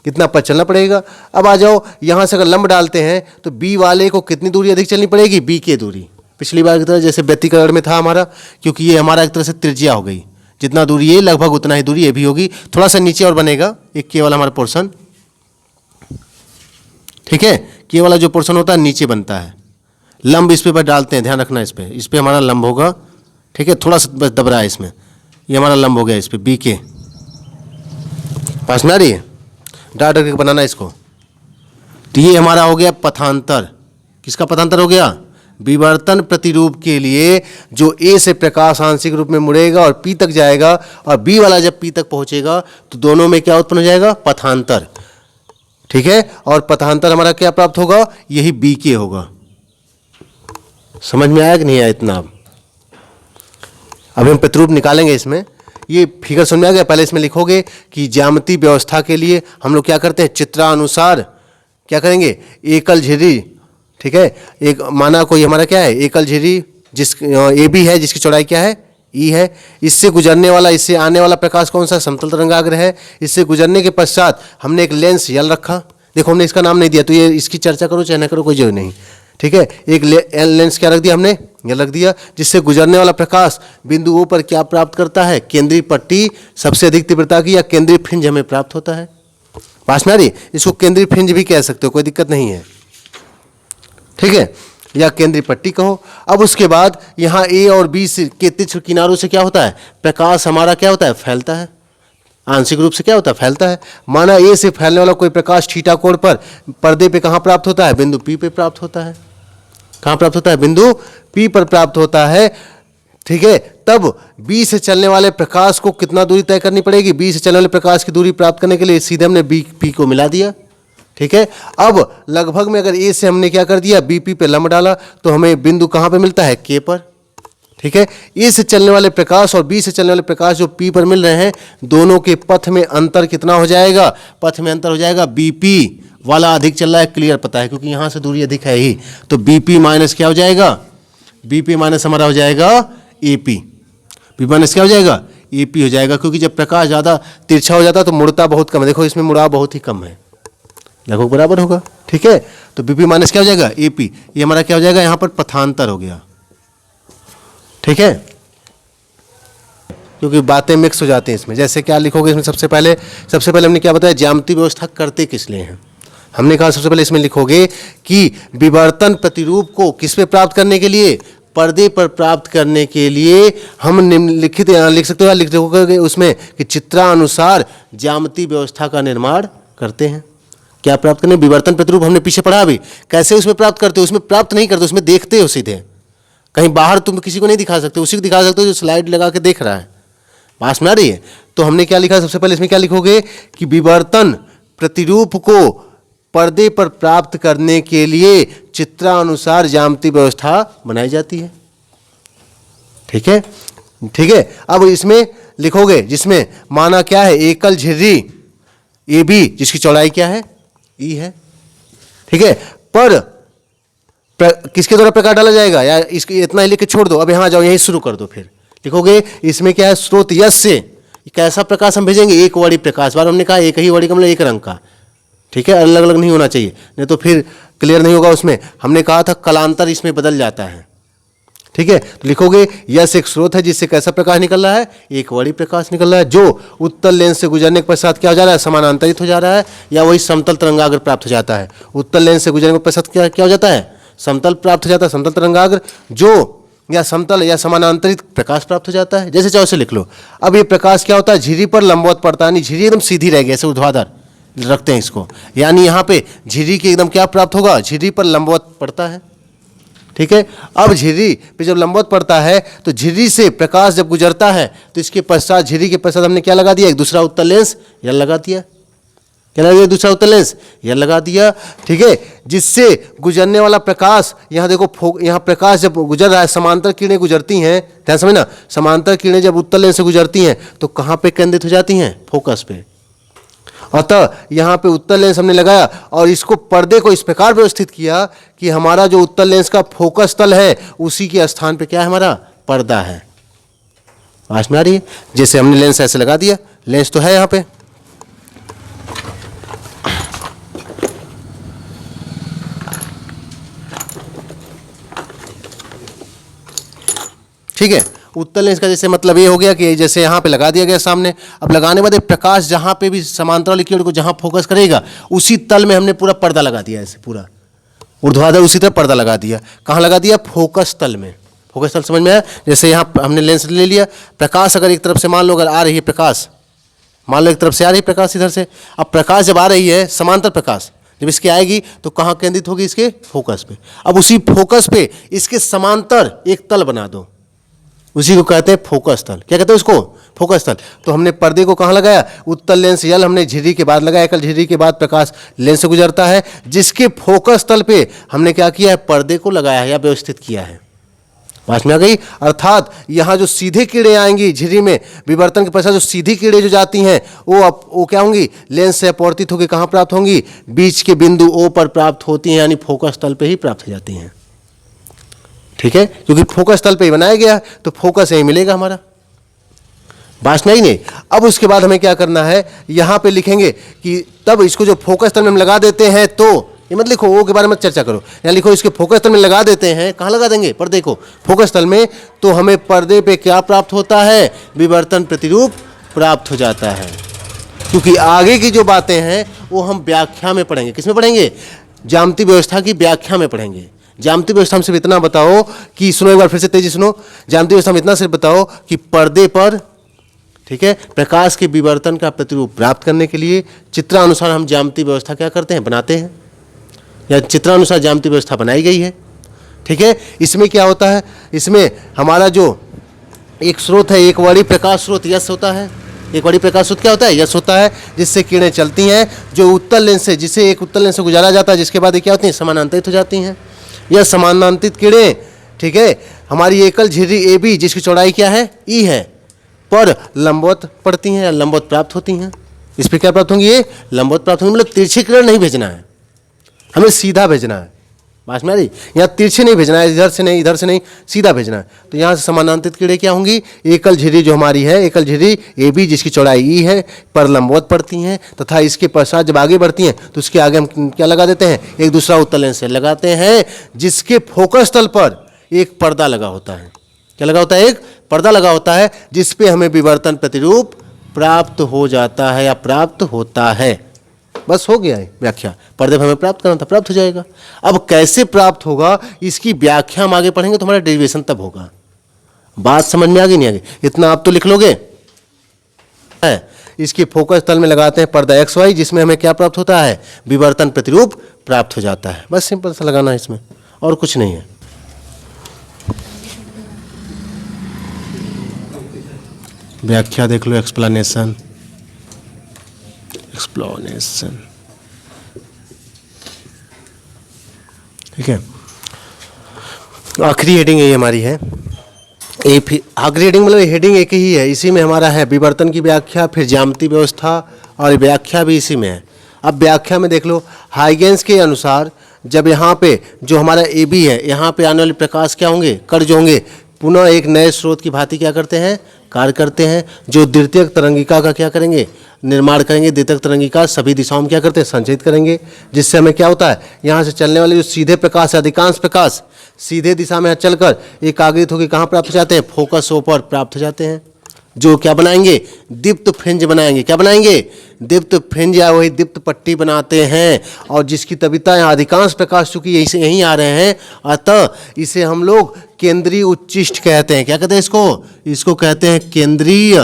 इतना पथ चलना पड़ेगा। अब आ जाओ, यहाँ से अगर लंब डालते हैं तो बी वाले को कितनी दूरी अधिक चलनी पड़ेगी, बी की दूरी, पिछली बार की तरह जैसे व्यतिकरण में था हमारा, क्योंकि ये हमारा एक तरह से त्रिज्या हो गई, जितना दूरी ये लगभग उतना ही दूरी ये भी होगी, थोड़ा सा नीचे और बनेगा एक के वाला हमारा पोर्शन। ठीक है, के वाला जो पोर्शन होता है नीचे बनता है, लंब इस पे बस डालते हैं, ध्यान रखना इस पे हमारा लंब होगा। ठीक है, थोड़ा सा बस दब रहा है इसमें, ये हमारा लंब हो गया इस पे बी के, पास में आ रही है, डाट करके बनाना इसको। तो ये हमारा हो गया पथांतर, किसका पथांतर हो गया, विवर्तन प्रतिरूप के लिए जो ए से प्रकाश आंशिक रूप में मुड़ेगा और पी तक जाएगा, और बी वाला जब पी तक पहुंचेगा तो दोनों में क्या उत्पन्न हो जाएगा, पथांतर। ठीक है, और पथांतर हमारा क्या प्राप्त होगा, यही बी के होगा। समझ में आया कि नहीं आया इतना। अब हम प्रतिरूप निकालेंगे इसमें, ये फिगर समझ में आ गया। पहले इसमें लिखोगे कि ज्यामितीय व्यवस्था के लिए हम लोग क्या करते हैं, चित्रानुसार क्या करेंगे, एकल झिर्री। ठीक है, एक माना कोई हमारा क्या है, एकल झिर्री जिस ए बी है, जिसकी चौड़ाई क्या है, ई है, इससे गुजरने वाला, इससे आने वाला प्रकाश कौन सा, समतल तरंगाग्र है। इससे गुजरने के पश्चात हमने एक लेंस यल रखा, देखो हमने इसका नाम नहीं दिया, तो ये इसकी चर्चा करो चाहे ना करो कोई जरूरी नहीं। ठीक है, एक लेंस क्या रख दिया हमने, ये रख दिया, जिससे गुजरने वाला प्रकाश बिंदु ओ पर क्या प्राप्त करता है, केंद्रीय पट्टी सबसे अधिक तीव्रता की या केंद्रीय फ्रिंज हमें प्राप्त होता है। पास में आ रही, इसको केंद्रीय फ्रिंज भी कह सकते हो, कोई दिक्कत नहीं है। ठीक है, या केंद्रीय पट्टी कहो। अब उसके बाद यहाँ ए और बी से के तिरछे किनारों से क्या होता है, प्रकाश हमारा क्या होता है, फैलता है, आंशिक रूप से क्या होता है, फैलता है। माना ए से फैलने वाला कोई प्रकाश थीटा कोण पर पर्दे पे कहाँ प्राप्त होता है, बिंदु पी पे प्राप्त होता है। कहाँ प्राप्त होता है, बिंदु पी पर प्राप्त होता है। ठीक है, तब बी से चलने वाले प्रकाश को कितना दूरी तय करनी पड़ेगी, बी से चलने वाले प्रकाश की दूरी प्राप्त करने के लिए सीधे हमने बी पी को मिला दिया। ठीक है, अब लगभग में अगर ए से हमने क्या कर दिया, बी पी पे लंब डाला, तो हमें बिंदु कहाँ पे मिलता है, के पर। ठीक है, ए से चलने वाले प्रकाश और बी से चलने वाले प्रकाश जो पी पर मिल रहे हैं, दोनों के पथ में अंतर कितना हो जाएगा, पथ में अंतर हो जाएगा, बीपी वाला अधिक चल रहा है, क्लियर पता है क्योंकि यहाँ से दूरी अधिक है ही, तो बीपी माइनस क्या हो जाएगा, बीपी माइनस हमारा हो जाएगा एपी। बी माइनस क्या हो जाएगा, एपी हो जाएगा, क्योंकि जब प्रकाश ज़्यादा तिरछा हो जाता है तो मुड़ता बहुत कम है। देखो इसमें मुड़ाव बहुत ही कम है, लगभग बराबर होगा। ठीक है, तो बीपी माइनस क्या हो जाएगा, एपी। ये हमारा क्या हो जाएगा, यहाँ पर पथांतर हो गया। ठीक है, क्योंकि बातें मिक्स हो जाती हैं इसमें। जैसे क्या लिखोगे इसमें, सबसे पहले हमने क्या बताया, ज्यामितीय व्यवस्था करते किस लिए हैं। हमने कहा सबसे पहले इसमें लिखोगे कि विवर्तन प्रतिरूप को किस पे प्राप्त करने के लिए, पर्दे पर प्राप्त करने के लिए हम निम्नलिखित लिख सकते हो, लिख दोगे उसमें कि चित्रानुसार ज्यामितीय व्यवस्था का निर्माण करते हैं। क्या प्राप्त करने, विवर्तन प्रतिरूप हमने पीछे पढ़ा अभी, कैसे उसमें प्राप्त करते हो, उसमें प्राप्त नहीं करते, उसमें देखते हो सीधे, कहीं बाहर तुम किसी को नहीं दिखा सकते, उसी को दिखा सकते हो जो स्लाइड लगा के देख रहा है। पास में आ रही है। तो हमने क्या लिखा, सबसे पहले इसमें क्या लिखोगे कि विवर्तन प्रतिरूप को पर्दे पर प्राप्त करने के लिए चित्रानुसार ज्यामितीय व्यवस्था बनाई जाती है। ठीक है, ठीक है। अब इसमें लिखोगे जिसमें माना क्या है, एकल झिर्री ए बी जिसकी चौड़ाई क्या है, ई है। ठीक है, पर किसके द्वारा प्रकाश डाला जाएगा, या इसके इतना ही लिख के छोड़ दो, अब यहां जाओ, यहीं शुरू कर दो। फिर लिखोगे इसमें क्या है, स्रोत यश से कैसा प्रकाश हम भेजेंगे, एक वड़ी प्रकाश। बार हमने कहा एक ही वड़ी का मतलब एक रंग का। ठीक है, अलग अलग नहीं होना चाहिए, नहीं तो फिर क्लियर नहीं होगा उसमें। हमने कहा था कलांतर इसमें बदल जाता है। ठीक है, तो लिखोगे यश एक स्रोत है जिससे कैसा प्रकाश निकल रहा है, एक वड़ी प्रकाश निकल रहा है, जो उत्तल लेंस से गुजरने के पश्चात क्या हो जा रहा है, समानांतरित हो जा रहा है, या वही समतल तरंगाग्र प्राप्त हो जाता है। उत्तल लेंस से गुजरने के पश्चात क्या क्या हो जाता है, समतल प्राप्त हो जाता है, समतल तरंगाग्र, जो या समतल या समानांतरित प्रकाश प्राप्त हो जाता है। जैसे चाहो से लिख लो। अब ये प्रकाश क्या होता है, झिर्री पर लंबवत पड़ता है, यानी झिर्री एकदम सीधी रह गई, ऐसे ऊर्ध्वाधर रखते हैं इसको, यानी यहाँ पे झिर्री के एकदम क्या प्राप्त होगा, झिर्री पर लंबवत पड़ता है। ठीक है, अब झिर्री पे जब लंबवत पड़ता है तो झिर्री से प्रकाश जब गुजरता है तो इसके पश्चात, झिर्री के पश्चात हमने क्या लगा दिया, एक दूसरा उत्तल लेंस या लगा दिया, क्या लगा दिया, दूसरा उत्तल लेंस या लगा दिया। ठीक है, जिससे गुजरने वाला प्रकाश, यहाँ देखो यहाँ प्रकाश जब गुजर रहा है, समांतर किरणें गुजरती हैं, ध्यान समझना, समांतर किरणें जब उत्तल लेंस से गुजरती हैं तो कहाँ पे केंद्रित हो जाती हैं, फोकस पे। अतः यहाँ पे उत्तल लेंस हमने लगाया और इसको, पर्दे को इस प्रकार व्यवस्थित किया कि हमारा जो उत्तल लेंस का फोकस तल है उसी के स्थान पे क्या है, हमारा पर्दा है। समझ में आ रही है। जैसे हमने लेंस ऐसे लगा दिया, लेंस तो है यहाँ पे, ठीक है। उत्तल लेंस का जैसे मतलब ये हो गया कि जैसे यहाँ पे लगा दिया गया सामने, अब लगाने बाद प्रकाश जहाँ पे भी समांतराल किरण को जहाँ फोकस करेगा उसी तल में हमने पूरा पर्दा लगा दिया, ऐसे पूरा ऊर्ध्वाधर उसी तरह पर्दा लगा दिया। कहाँ लगा दिया, फोकस तल में। फोकस तल समझ में आया। जैसे यहाँ हमने लेंस ले लिया, प्रकाश अगर एक तरफ से मान लो अगर आ रही है प्रकाश, मान लो एक तरफ से आ रही है प्रकाश इधर से, अब प्रकाश जब आ रही है समांतर प्रकाश जब इसके आएगी तो कहाँ केंद्रित होगी, इसके फोकस पे। अब उसी फोकस पे इसके समांतर एक तल बना दो, उसी को कहते हैं फोकस तल। क्या कहते हैं उसको, फोकस तल। तो हमने पर्दे को कहाँ लगाया, उत्तल लेंस यल हमने झिर्री के बाद लगाया, एकल झिर्री के बाद प्रकाश लेंस से गुजरता है, जिसके फोकस तल पे हमने क्या किया है, पर्दे को लगाया है या व्यवस्थित किया है। बात में आ गई। अर्थात यहाँ जो सीधे कीड़े आएंगी झिर्री में, विवर्तन के पश्चात जो सीधी कीड़े जो जाती हैं वो क्या होंगी, लेंस से अपवर्तित होकर कहाँ प्राप्त होंगी, बीच के बिंदु ओ पर प्राप्त होती हैं, यानी फोकस तल पे ही प्राप्त हो जाती हैं। ठीक है, क्योंकि फोकस तल पे ही बनाया गया तो फोकस यही मिलेगा हमारा। बात नहीं। अब उसके बाद हमें क्या करना है, यहाँ पे लिखेंगे कि तब इसको जो फोकस तल में हम लगा देते हैं, तो ये मत लिखो ओ के बारे में चर्चा करो, यहाँ लिखो इसके फोकस तल में लगा देते हैं। कहाँ लगा देंगे, पर्दे को फोकस तल में, तो हमें पर्दे पे क्या प्राप्त होता है, विवर्तन प्रतिरूप प्राप्त हो जाता है। क्योंकि आगे की जो बातें हैं वो हम व्याख्या में पढ़ेंगे। किस में पढ़ेंगे, ज्यामितीय व्यवस्था की व्याख्या में पढ़ेंगे। ज्यामितीय व्यवस्था में सिर्फ इतना बताओ कि, सुनो एक बार फिर से तेजी सुनो, ज्यामितीय व्यवस्था में इतना सिर्फ बताओ कि पर्दे पर, ठीक है, प्रकाश के विवर्तन का प्रतिरूप प्राप्त करने के लिए चित्रानुसार हम ज्यामितीय व्यवस्था क्या करते हैं, बनाते हैं, या चित्रानुसार ज्यामितीय व्यवस्था बनाई गई है। ठीक है, इसमें क्या होता है, इसमें हमारा जो एक स्रोत है, एक वड़ी प्रकाश स्रोत यश होता है। एक वड़ी प्रकाश स्रोत क्या होता है, यश होता है, जिससे किरणें चलती हैं, जो उत्तल लेंस से, जिसे एक उत्तल लेंस से गुजारा जाता है, जिसके बाद ये क्या होती हैं, समानांतरित हो जाती हैं। यह समानांतरित किरणें, ठीक है, हमारी एकल झिर्री ए बी जिसकी चौड़ाई क्या है, ई है, पर लंबवत पड़ती हैं या लंबवत प्राप्त होती हैं। इस पर क्या प्राप्त होंगी, ये लंबवत प्राप्त होंगी। मतलब तिरछी किरण नहीं भेजना है, हमें सीधा भेजना है। बात में आ रही। यहाँ तिरछे नहीं भेजना है, इधर से नहीं इधर से नहीं, सीधा भेजना है। तो यहाँ से समानांतरित किरणें क्या होंगी, एकल झिर्री जो हमारी है, एकल झिर्री ए बी जिसकी चौड़ाई ई है, पर लंबवत पड़ती हैं तथा इसके पश्चात जब आगे बढ़ती हैं तो उसके आगे हम क्या लगा देते हैं, एक दूसरा उत्तल लेंस से लगाते हैं, जिसके फोकस तल पर एक पर्दा लगा होता है। क्या लगा होता है, एक पर्दा लगा होता है, जिसपे हमें विवर्तन प्रतिरूप प्राप्त हो जाता है या प्राप्त होता है। बस हो गया है व्याख्या, पर्दे पर हमें प्राप्त करना था, प्राप्त हो जाएगा। अब कैसे प्राप्त होगा इसकी व्याख्या हम आगे पढ़ेंगे तो हमारा डेरिवेशन तब होगा। बात समझ में आ गई नहीं आ गई, इतना आप तो लिख लोगे। है इसकी फोकस तल में लगाते हैं पर्दा एक्स वाई, जिसमें हमें क्या प्राप्त होता है, विवर्तन प्रतिरूप प्राप्त हो जाता है। बस सिंपल सा लगाना है इसमें, और कुछ नहीं है। व्याख्या देख लो, एक्सप्लेनेशन, एक्सप्लेनेशन, ठीक है। आखिरी हेडिंग ये हमारी है, आखिरी हेडिंग मतलब हेडिंग एक ही है, इसी में हमारा है विवर्तन की व्याख्या, फिर ज्यामितीय व्यवस्था, और व्याख्या भी इसी में है। अब व्याख्या में देख लो, हाइगेंस के अनुसार जब यहाँ पे जो हमारा ए बी है, यहाँ पे आने वाले प्रकाश क्या होंगे, कण जो होंगे, पुनः एक नए स्रोत की भांति क्या करते हैं, कार्य करते हैं, जो द्वितीयक तरंगिका का क्या करेंगे, निर्माण करेंगे। द्वितीयक तरंगिका सभी दिशाओं में क्या करते हैं, संचयित करेंगे, जिससे हमें क्या होता है, यहाँ से चलने वाले जो सीधे प्रकाश है, अधिकांश प्रकाश सीधे दिशा में चलकर एकाग्रित होकर कहाँ प्राप्त हो जाते हैं, फोकस ओ पर प्राप्त हो जाते हैं, जो क्या बनाएंगे, दीप्त फ्रिंज बनाएंगे। क्या बनाएंगे, दीप्त फ्रिंज या वही दीप्त पट्टी बनाते हैं, और जिसकी तविता यहाँ अधिकांश प्रकाश चूंकि यहीं से यहीं आ रहे हैं, अतः इसे हम लोग केंद्रीय उच्चिष्ट कहते हैं। क्या कहते हैं इसको, इसको कहते हैं केंद्रीय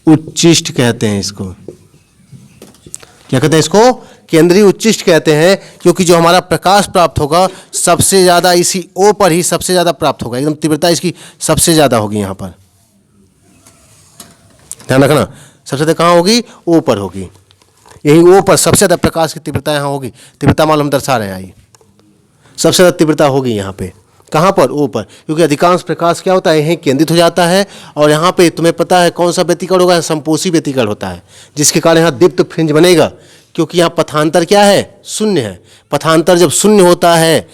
उच्चिष्ट कहते हैं इसको। क्या कहते हैं इसको, केंद्रीय उच्चिष्ट कहते हैं, क्योंकि जो हमारा प्रकाश प्राप्त होगा सबसे ज़्यादा इसी ओ पर ही सबसे ज़्यादा प्राप्त होगा, एकदम तीव्रता इसकी सबसे ज़्यादा होगी। यहाँ पर ध्यान रखना, सबसे ज़्यादा कहाँ होगी, ओ पर होगी, यही ओ पर सबसे ज़्यादा प्रकाश की तीव्रता यहाँ होगी। तीव्रता मान हम दर्शा रहे हैं, आई सबसे ज़्यादा तीव्रता होगी यहाँ पे, कहाँ पर, ओ पर, क्योंकि अधिकांश प्रकाश क्या होता है, यहीं केंद्रित हो जाता है। और यहाँ पे तुम्हें पता है कौन सा व्यतिकरण होगा, संपोषी व्यतिकरण होता है, जिसके कारण यहाँ दीप्त फ्रिंज बनेगा, क्योंकि यहाँ पथांतर क्या है, शून्य है। पथांतर जब शून्य होता है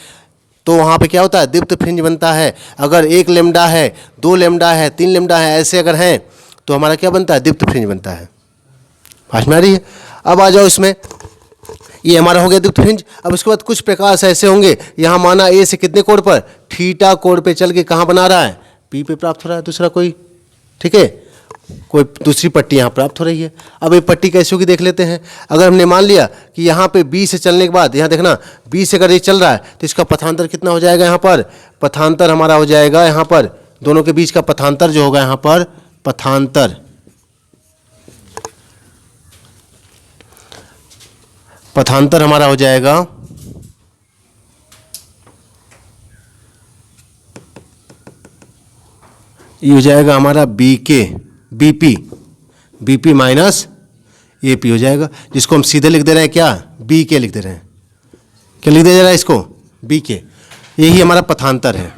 तो वहाँ पे क्या होता है, दीप्त फ्रिंज बनता है। अगर 1 लेमडा है, 2 लेमडा है, 3 लेमडा है, ऐसे अगर हैं तो हमारा क्या बनता है, दीप्त फ्रिंज बनता है। समझ में आ रही है। अब आ जाओ इसमें, ये हमारा हो गया दीप्त फ्रिंज। अब उसके बाद कुछ प्रकाश ऐसे होंगे, यहाँ माना ए से कितने कोण पर, थीटा कोण पे चल के कहाँ बना रहा है, पी पे प्राप्त हो रहा है दूसरा कोई, ठीक है, कोई दूसरी पट्टी यहाँ प्राप्त हो रही है। अब ये पट्टी कैसी होगी देख लेते हैं। अगर हमने मान लिया कि यहाँ पे बी से चलने के बाद, यहाँ देखना बी से अगर ये चल रहा है तो इसका पथांतर कितना हो जाएगा, यहाँ पर पथांतर हमारा हो जाएगा, यहाँ पर दोनों के बीच का पथांतर जो होगा, यहाँ पर पथांतर, पथांतर हमारा हो जाएगा ये हो जाएगा हमारा बी के बीपी माइनस एपी हो जाएगा, जिसको हम सीधे लिख दे रहे हैं क्या, बी के लिख दे रहे हैं। क्या लिख दिया जा रहा है इसको, बी के। यही हमारा पथांतर है।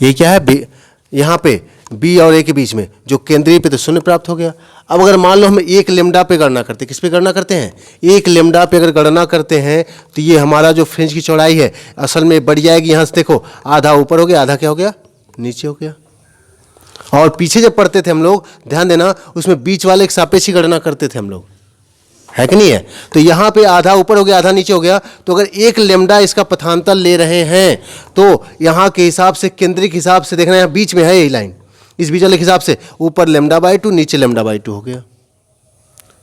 ये क्या है, यहाँ पे बी और ए के बीच में जो केंद्रीय पे तो शून्य प्राप्त हो गया। अब अगर मान लो हम 1 लेमडा पे गणना करते हैं, किस पे गणना करते हैं, 1 लेमडा पे अगर गणना करते हैं तो ये हमारा जो फ्रिंज की चौड़ाई है असल में बढ़ जाएगी। यहाँ से देखो, आधा ऊपर हो गया, आधा क्या हो गया, नीचे हो गया। और पीछे जब पढ़ते थे हम लोग, ध्यान देना, उसमें बीच वाले एक सापेक्ष की गणना करते थे हम लोग, है कि नहीं है। तो यहाँ पे आधा ऊपर हो गया, आधा नीचे हो गया। तो अगर 1 लेमडा इसका पथांतर ले रहे हैं तो यहाँ के हिसाब से, केंद्रिक हिसाब से देखना, यहाँ बीच में है यही लाइन, इस बीच वाले के हिसाब से ऊपर λ/2 नीचे λ/2 हो गया।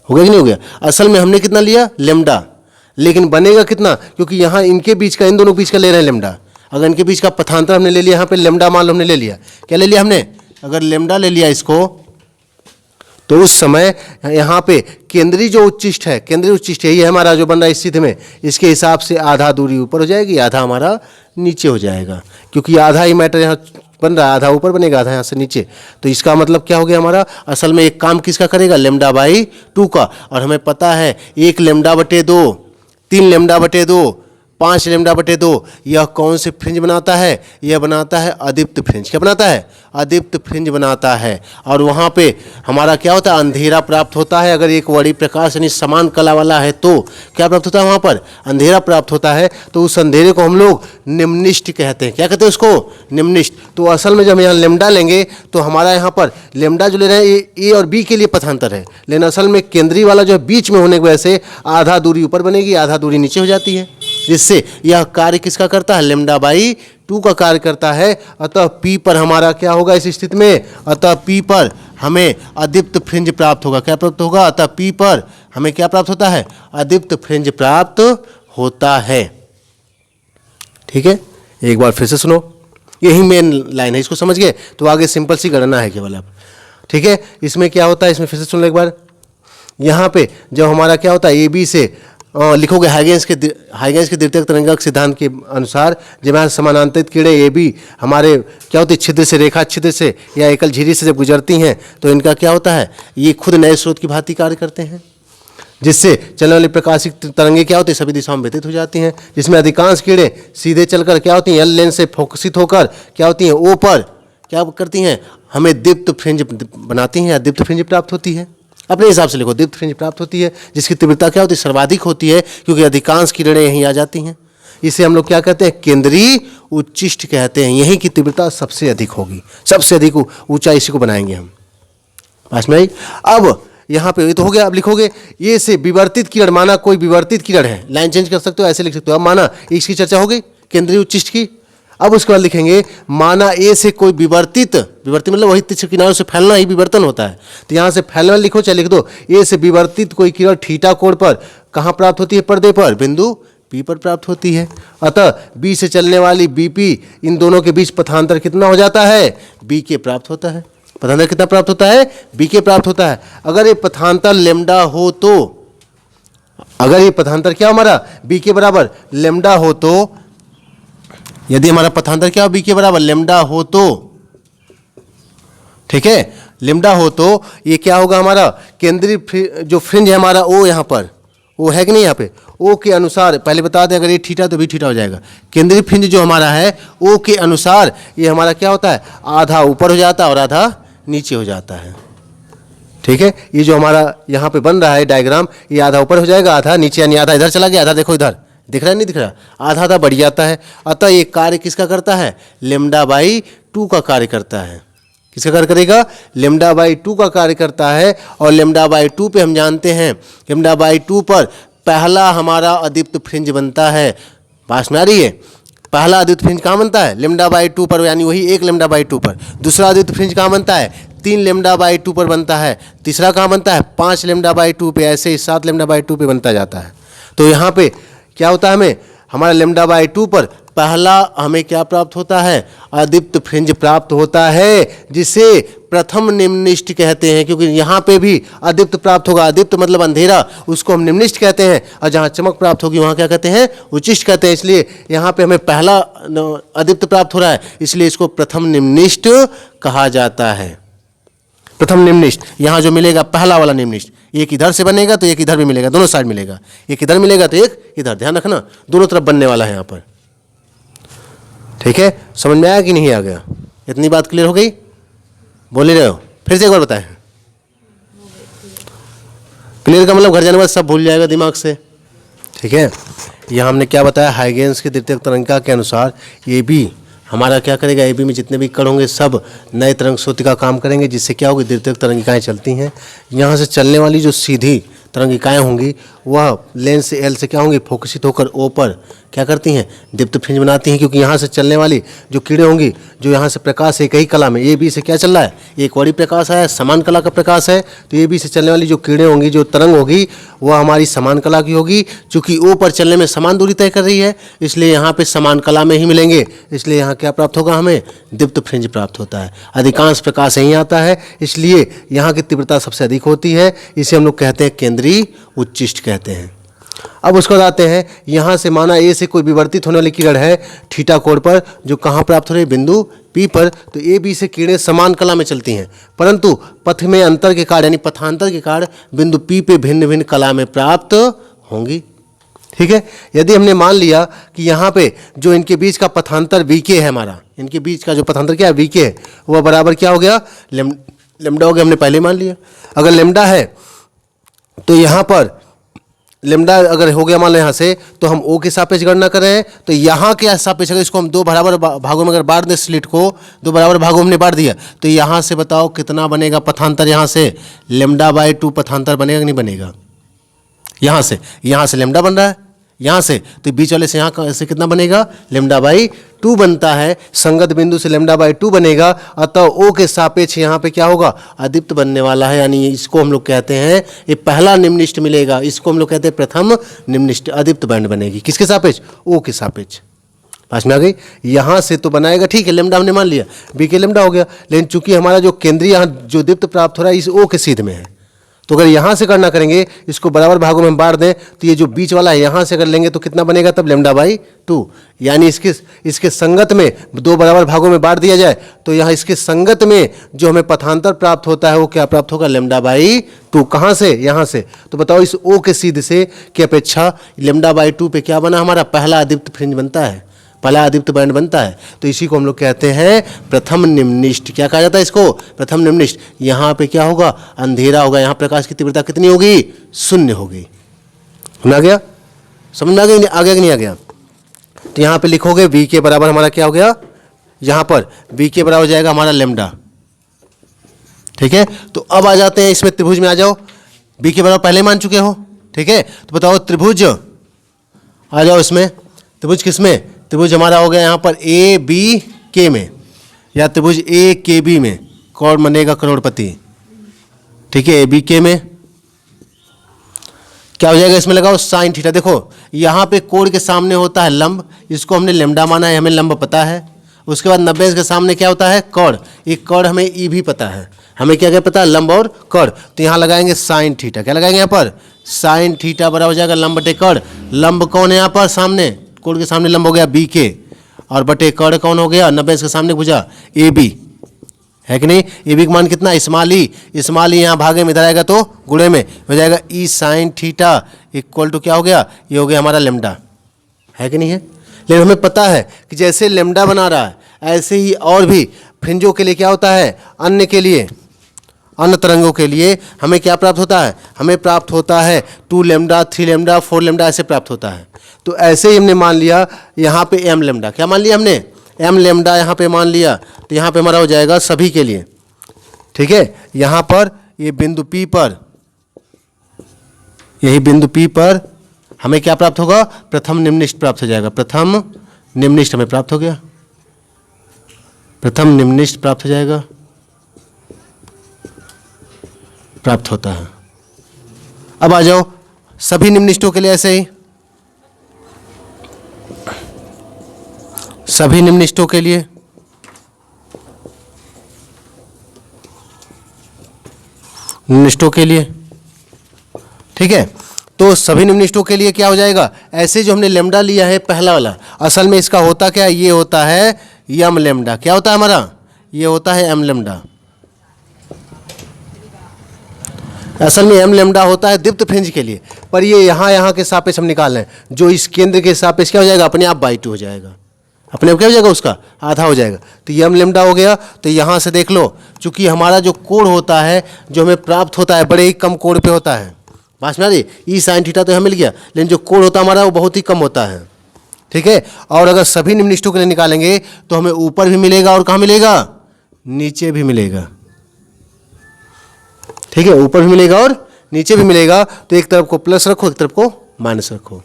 हो गया कि नहीं हो गया। असल में हमने कितना लिया, लेमडा, लेकिन बनेगा कितना, क्योंकि यहाँ इनके बीच का, इन दोनों बीच का ले रहे हैं लेमडा। अगर इनके बीच का पथांतर हमने ले लिया, यहाँ पे लेमडा मान लो हमने ले लिया, क्या ले लिया हमने, अगर लेमडा ले लिया इसको, तो उस समय यहाँ पे केंद्रीय जो उच्चिष्ट है, केंद्रीय उच्चिष्ट है, ये हमारा जो बन रहा है इस स्थिति में, इसके हिसाब से आधा दूरी ऊपर हो जाएगी, आधा हमारा नीचे हो जाएगा, क्योंकि आधा ही मैटर यहाँ बन रहा है, आधा ऊपर बनेगा, आधा यहाँ से नीचे। तो इसका मतलब क्या हो गया हमारा, असल में एक काम किसका करेगा, λ/2 का। और हमें पता है 1 λ/2, 3 λ/2, 5 λ/2 यह कौन से फ्रिंज बनाता है? यह बनाता है अदीप्त फ्रिंज। क्या बनाता है? अदीप्त फ्रिंज बनाता है। और वहाँ पे हमारा क्या होता है? अंधेरा प्राप्त होता है। अगर एक वड़ी प्रकाश यानी समान कला वाला है तो क्या प्राप्त होता है? वहाँ पर अंधेरा प्राप्त होता है। तो उस अंधेरे को हम लोग निम्निष्ट कहते हैं। क्या कहते हैं उसको? निम्निष्ट। तो असल में जब यहाँ लेमडा लेंगे तो हमारा यहाँ पर लेमडा जो ले रहे हैं ये ए और बी के लिए पथांतर है, लेकिन असल में केंद्रीय वाला जो बीच में होने की वजह से आधा दूरी ऊपर बनेगी, आधा दूरी नीचे हो जाती है, जिससे यह कार्य किसका करता है? λ/2 का कार्य करता है। अतः P पर हमारा क्या होगा इस स्थिति में? अतः P पर हमें अदीप्त फ्रिंज प्राप्त होगा। क्या प्राप्त होगा? अतः P पर हमें क्या प्राप्त होता है? अदीप्त फ्रिंज प्राप्त होता है। ठीक है, एक बार फिर से सुनो, यही मेन लाइन है, इसको समझ गए तो आगे सिंपल सी गणना है केवल अब। ठीक है, इसमें क्या होता है, इसमें फिर से सुन लो एक बार। यहाँ पे जब हमारा क्या होता है ए बी से लिखोगे हाइगेंस के द्वितीयक तरंगक सिद्धांत के अनुसार जब यहाँ समानांतरित किरणें ए बी हमारे क्या होती है छिद्र से, रेखा छिद्र से या एकल झिरी से जब गुजरती हैं तो इनका क्या होता है? ये खुद नए स्रोत की भांति कार्य करते हैं, जिससे चलने वाली प्रकाशिक तरंगें क्या होती है? सभी दिशाओं में व्यतीत हो जाती हैं, जिसमें अधिकांश किरणें सीधे चलकर क्या होती हैं? एल लेंस से फोकसित होकर क्या होती हैं? ओ पर क्या करती हैं? हमें दीप्त फ्रिंज बनाती हैं या दीप्त फ्रिंज प्राप्त होती है। अपने हिसाब से लिखो, दीप्त फ्रिंज प्राप्त होती है, जिसकी तीव्रता क्या होती है? सर्वाधिक होती है, क्योंकि अधिकांश किरणें यहीं आ जाती हैं। इसे हम लोग क्या कहते हैं? केंद्रीय उच्चिष्ट कहते हैं। यहीं की तीव्रता सबसे अधिक होगी, सबसे अधिक ऊंचा इसी को बनाएंगे हम। पास में आई। अब यहाँ पे ये तो हो गया। अब लिखोगे ये से विवर्तित किरण, माना कोई विवर्तित किरण है, लाइन चेंज कर सकते हो, ऐसे लिख सकते हो। अब माना इसकी चर्चा हो गई केंद्रीय उच्चिष्ट की। अब उसके बाद लिखेंगे माना ए से कोई विवर्तित मतलब वही तिरछे किनारों से फैलना ही विवर्तन होता है। तो यहाँ से फैलना लिखो, चाहे लिख दो ए से विवर्तित कोई किरण थीटा कोण पर कहाँ प्राप्त होती है? पर्दे पर, बिंदु P पर प्राप्त होती है। अतः B से चलने वाली BP इन दोनों के बीच पथांतर कितना हो जाता है? B के प्राप्त होता है। पथांतर कितना प्राप्त होता है? B के प्राप्त होता है। अगर ये पथांतर लेमडा हो तो, अगर ये पथांतर क्या हमारा B के बराबर लेमडा हो तो, यदि हमारा पथांतर क्या हो? B के बराबर लेमडा हो तो, ठीक है, लेमडा हो तो ये क्या होगा? हमारा केंद्रीय जो फ्रिंज है हमारा O, यहाँ पर O है कि नहीं? यहाँ पे O के अनुसार पहले बता दें, अगर ये थीटा तो भी थीटा हो जाएगा। केंद्रीय फ्रिंज जो हमारा है O के अनुसार ये हमारा क्या होता है? आधा ऊपर हो जाता है और आधा नीचे हो जाता है। ठीक है, ये जो हमारा यहाँ पे बन रहा है डायग्राम, ये आधा ऊपर हो जाएगा, आधा नीचे, यानी आधा इधर चला गया, आधा देखो इधर दिख रहा है, नहीं दिख रहा, आधा आधा बढ़ जाता है। अतः ये कार्य किसका करता है? λ/2 का कार्य करता है। किसका कार्य करेगा? λ/2 का कार्य करता है। और λ/2 पे हम जानते हैं λ/2 पर पहला हमारा अदीप्त फ्रिंज बनता है। पास में आ रही है? पहला अदीप्त फ्रिंज कहाँ बनता है? λ/2 पर, यानी वही 1 λ/2 पर। दूसरा अदीप्त फ्रिंज कहाँ बनता है? 3 λ/2 पर बनता है। तीसरा कहाँ बनता है? 5 λ/2 पे, ऐसे ही 7 λ/2 पे बनता जाता है। तो यहाँ पे क्या होता है? हमें हमारा λ/2 पर पहला हमें क्या प्राप्त होता है? अदीप्त फ्रिंज प्राप्त होता है, जिसे प्रथम निम्निष्ट कहते हैं, क्योंकि यहाँ पे भी अदीप्त प्राप्त होगा। अदीप्त मतलब अंधेरा, उसको हम निम्निष्ट कहते हैं, और जहाँ चमक प्राप्त होगी वहाँ क्या कहते हैं? उच्चिष्ट कहते हैं। इसलिए यहाँ पे हमें पहला अदीप्त प्राप्त हो रहा है, इसलिए इसको प्रथम निम्निष्ट कहा जाता है। प्रथम निम्निष्ट, यहाँ जो मिलेगा पहला वाला निम्निष्ट, एक इधर से बनेगा तो एक इधर भी मिलेगा, दोनों साइड मिलेगा। एक इधर मिलेगा तो एक इधर, ध्यान रखना, दोनों तरफ बनने वाला है यहाँ पर। ठीक है, समझ में आया कि नहीं आ गया? इतनी बात क्लियर हो गई? बोल ही रहे हो? फिर से एक बार बताएं। क्लियर का मतलब घर जाने के बाद सब भूल जाएगा दिमाग से। ठीक है, यहाँ हमने क्या बताया? हाइगेंस के द्वितीयक तरंगिका के अनुसार ये भी हमारा क्या करेगा? ए बी में जितने भी कण होंगे सब नए तरंग स्रोत का काम करेंगे, जिससे क्या होगी? द्वितीयक तरंगिकाएं चलती हैं। यहाँ से चलने वाली जो सीधी तरंगिकाएं होंगी वह लेंस से एल से क्या होंगी? फोकसित होकर ओ पर क्या करती हैं? दीप्त फ्रिंज बनाती हैं, क्योंकि यहाँ से चलने वाली जो किरणें होंगी, जो यहाँ से प्रकाश एक ही कला में, ए बी से क्या चल रहा है? एक वड़ी प्रकाश है, समान कला का प्रकाश है। तो ए बी से चलने वाली जो किरणें होंगी, जो तरंग होगी, वह हमारी समान कला की होगी। चूँकि ओ पर चलने में समान दूरी तय कर रही है, इसलिए यहाँ पे समान कला में ही मिलेंगे। इसलिए यहाँ क्या प्राप्त होगा? हमें दीप्त फ्रिंज प्राप्त होता है। अधिकांश प्रकाश यहीं आता है, इसलिए यहाँ की तीव्रता सबसे अधिक होती है। इसे हम लोग कहते हैं केंद्रीय उच्चिष्ट कहते हैं। अब उसको बताते हैं, यहाँ से माना ए से कोई विवर्तित होने वाली किरण है थीटा कोण पर, जो कहाँ प्राप्त हो रही है? बिंदु P पर। तो ए बी से किरणें समान कला में चलती हैं, परंतु पथ में अंतर के कारण यानी पथांतर के कारण बिंदु P पे भिन्न भिन्न कला में प्राप्त होंगी। ठीक है। यदि हमने मान लिया कि यहाँ पे जो इनके बीच का पथांतर वीके है हमारा, इनके बीच का जो पथांतर क्या है वीके है, वह बराबर क्या हो गया लेमडा हो गया, हमने पहले मान लिया। अगर लेमडा है तो यहाँ पर लेमडा अगर हो गया मान लो यहाँ से, तो हम ओ के सापेक्ष गणना कर रहे हैं, तो यहाँ के सापेक्ष अगर इसको हम दो बराबर भागों में अगर बांट दें, स्लिट को दो बराबर भागों में हमने बांट दिया, तो यहाँ से बताओ कितना बनेगा पथांतर, यहाँ से λ/2 पथांतर बनेगा कि नहीं बनेगा। यहाँ से लेमडा बन रहा है, यहाँ से तो बीच वाले से यहाँ से कितना बनेगा λ/2 बनता है, संगत बिंदु से λ/2 बनेगा, अतः ओ के सापेक्ष यहाँ पे क्या होगा अदीप्त बनने वाला है, यानी इसको हम लोग कहते हैं ये पहला निम्निष्ठ मिलेगा, इसको हम लोग कहते हैं प्रथम निम्निष्ठ अदीप्त बैंड बनेगी। किसके सापेक्ष, ओ के सापेक्ष। पास में आ गई। यहाँ से तो बनाएगा, ठीक है लेमडा हमने मान लिया, बी के लेमडा हो गया, लेकिन चूंकि हमारा जो केंद्रीय यहाँ जो दीप्त प्राप्त हो रहा है इस ओ के सीध में है, तो अगर यहाँ से गणना करेंगे, इसको बराबर भागों में हम बांट दें, तो ये जो बीच वाला है यहाँ से अगर लेंगे तो कितना बनेगा तब λ/2, यानी इसके संगत में दो बराबर भागों में बांट दिया जाए, तो यहाँ इसके संगत में जो हमें पथांतर प्राप्त होता है वो क्या प्राप्त होगा λ/2। कहाँ से, यहाँ से। तो बताओ इस ओ के सीध से की अपेक्षा λ/2 पे क्या बना हमारा पहला अदीप्त फ्रिंज बनता है, पहला अदीप्त बैंड बनता है, तो इसी को हम लोग कहते हैं प्रथम निम्निष्ठ। क्या कहा जाता है इसको, प्रथम निम्निष्ठ। यहाँ पे क्या होगा अंधेरा होगा, यहाँ प्रकाश की तीव्रता कितनी होगी, 0 होगी। समझ आ गया, समझ में आ गया कि नहीं आ गया। तो यहाँ पे लिखोगे v के बराबर हमारा क्या हो गया, यहाँ पर v के बराबर हो जाएगा हमारा लेमडा। ठीक है, तो अब आ जाते हैं इसमें, त्रिभुज में आ जाओ। v के बराबर पहले मान चुके हो, ठीक है, तो बताओ त्रिभुज आ जाओ इसमें। त्रिभुज किसमें, त्रिभुज हमारा हो गया यहाँ पर ए बी के में, या त्रिभुज ए के बी में कौन बनेगा करोड़पति। ठीक है, ए बी के में क्या हो जाएगा, इसमें लगाओ साइन थीटा। देखो यहाँ पे कोण के सामने होता है लंब, इसको हमने लेमडा माना है, हमें लंब पता है। उसके बाद 90 के सामने क्या होता है कर्ण, एक कर्ण हमें ई भी पता है, हमें क्या क्या पता है लंब और कर्ण। तो यहाँ लगाएंगे साइन थीटा, क्या लगाएंगे यहाँ पर साइन थीटा बराबर हो जाएगा लंब बटे कर्ण। लंब कौन है यहाँ पर सामने, कोण के सामने लंब हो गया बी के, और बटे कर्ण कौन हो गया 90 के सामने भुजा ए बी, है कि नहीं। ए बी का मान कितना स्मॉल ई यहाँ भागे में इधर आएगा तो गुणे में हो जाएगा ई साइन थीटा इक्वल टू क्या हो गया, ये हो गया हमारा लेमडा, है कि नहीं है। लेकिन हमें पता है कि जैसे लेमडा बना रहा है ऐसे ही और भी फ्रिंजों के लिए क्या होता है, अन्य के लिए, अन्य तरंगों के लिए हमें क्या प्राप्त होता है, हमें प्राप्त होता है 2 लेमडा 3 लेमडा 4 लेमडा ऐसे प्राप्त होता है। तो ऐसे ही हमने मान लिया यहाँ पे m लेमडा, क्या मान लिया हमने m लेमडा यहाँ पे मान लिया, तो यहाँ पे हमारा हो जाएगा सभी के लिए। ठीक है, यहाँ पर ये बिंदु P पर, यही बिंदु P पर हमें क्या प्राप्त होगा, प्रथम निम्निष्ठ प्राप्त हो जाएगा। प्रथम निम्निष्ठ हमें प्राप्त हो गया, प्रथम निम्निष्ठ प्राप्त हो जाएगा, प्राप्त होता है। अब आ जाओ सभी निम्निष्ठों के लिए ऐसे ही, सभी निम्निष्ठों के लिए निम्निष्ठों के लिए, ठीक है। तो सभी निम्निष्ठों के लिए क्या हो जाएगा, ऐसे जो हमने लेमडा लिया है पहला वाला, असल में इसका होता क्या है, ये होता है यम लेमडा। क्या होता है हमारा, ये होता है एम लेमडा। असल में एम लेमडा होता है दीप्त फ्रिंज के लिए, पर ये यहाँ के सापेक्ष हम निकाल रहे हैं, जो इस केंद्र के सापेक्ष क्या हो जाएगा, अपने आप बाई 2 हो जाएगा, अपने आप क्या हो जाएगा, उसका आधा हो जाएगा। तो ये एम लेमडा हो गया। तो यहाँ से देख लो, चूंकि हमारा जो कोण होता है जो हमें प्राप्त होता है बड़े ही कम कोण पे होता है, बात में आ रही, ई साइन थीटा तो हमें मिल गया, लेकिन जो कोण होता है हमारा वो बहुत ही कम होता है। ठीक है, और अगर सभी निम्निष्ठों के लिए निकालेंगे तो हमें ऊपर भी मिलेगा और कहाँ मिलेगा, नीचे भी मिलेगा। ठीक है, ऊपर भी मिलेगा और नीचे भी मिलेगा। तो एक तरफ को प्लस रखो, एक तरफ को माइनस रखो।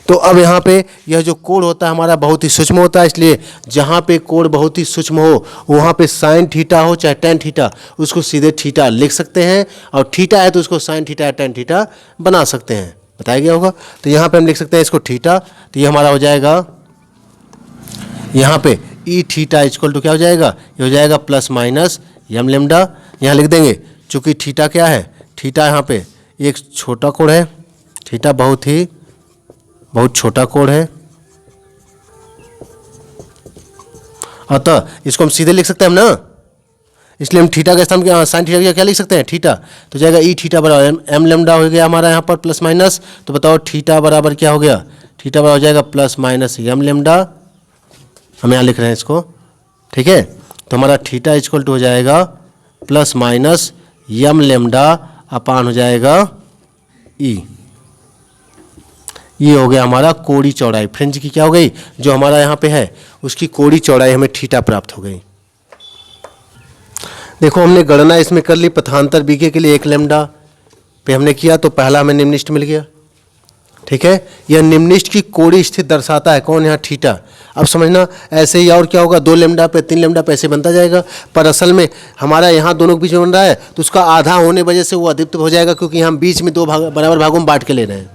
तो अब यहाँ पे यह जो कोण होता है हमारा बहुत ही सूक्ष्म होता है, इसलिए जहाँ पे कोण बहुत ही सूक्ष्म हो वहाँ पे साइन थीटा हो चाहे टेन थीटा, उसको सीधे थीटा लिख सकते हैं, और थीटा है तो उसको साइन थीटा या टेन थीटा बना सकते हैं, बताया गया होगा। तो यहाँ पे हम लिख सकते हैं इसको थीटा, तो ये हमारा हो जाएगा यहाँ पे ई थीटा इक्वल टू क्या हो जाएगा, ये हो जाएगा प्लस माइनस एम लेमडा। यहाँ लिख देंगे, चूँकि थीटा क्या है, थीटा यहाँ पे एक छोटा कोण है, थीटा बहुत छोटा कोण है, अतः इसको हम सीधे लिख सकते हैं हम ना, इसलिए हम थीटा का स्थान साइन थीटा क्या लिख सकते हैं, थीटा। तो जाएगा ई थीटा बराबर एम लेमडा हो गया हमारा यहाँ पर प्लस माइनस। तो बताओ थीटा बराबर क्या हो गया, थीटा बराबर हो जाएगा प्लस माइनस एम लेमडा, हम यहाँ लिख रहे हैं इसको, ठीक है। तो हमारा थीटा इक्वल टू हो जाएगा प्लस माइनस एम लेमडा अपान हो जाएगा ई। ये हो गया हमारा कोड़ी चौड़ाई, फ्रिंज की क्या हो गई, जो हमारा यहाँ पे है उसकी कोड़ी चौड़ाई हमें थीटा प्राप्त हो गई। देखो हमने गणना इसमें कर ली, पथांतर बीके के लिए 1 लेमडा पे हमने किया, तो पहला हमें निम्निष्ठ मिल गया, ठीक है। यह निम्निष्ठ की कोड़ी स्थिति दर्शाता है, कौन, यहाँ थीटा। अब समझना ऐसे ही और क्या होगा, 2 लेमडा पे 3 लेमडा पे ऐसे बनता जाएगा, पर असल में हमारा यहाँ दोनों के बीच में बन रहा है, तो उसका आधा होने वजह से वो अदीप्त हो जाएगा, क्योंकि हम बीच में 2 बराबर भागों में बांट के ले रहे हैं,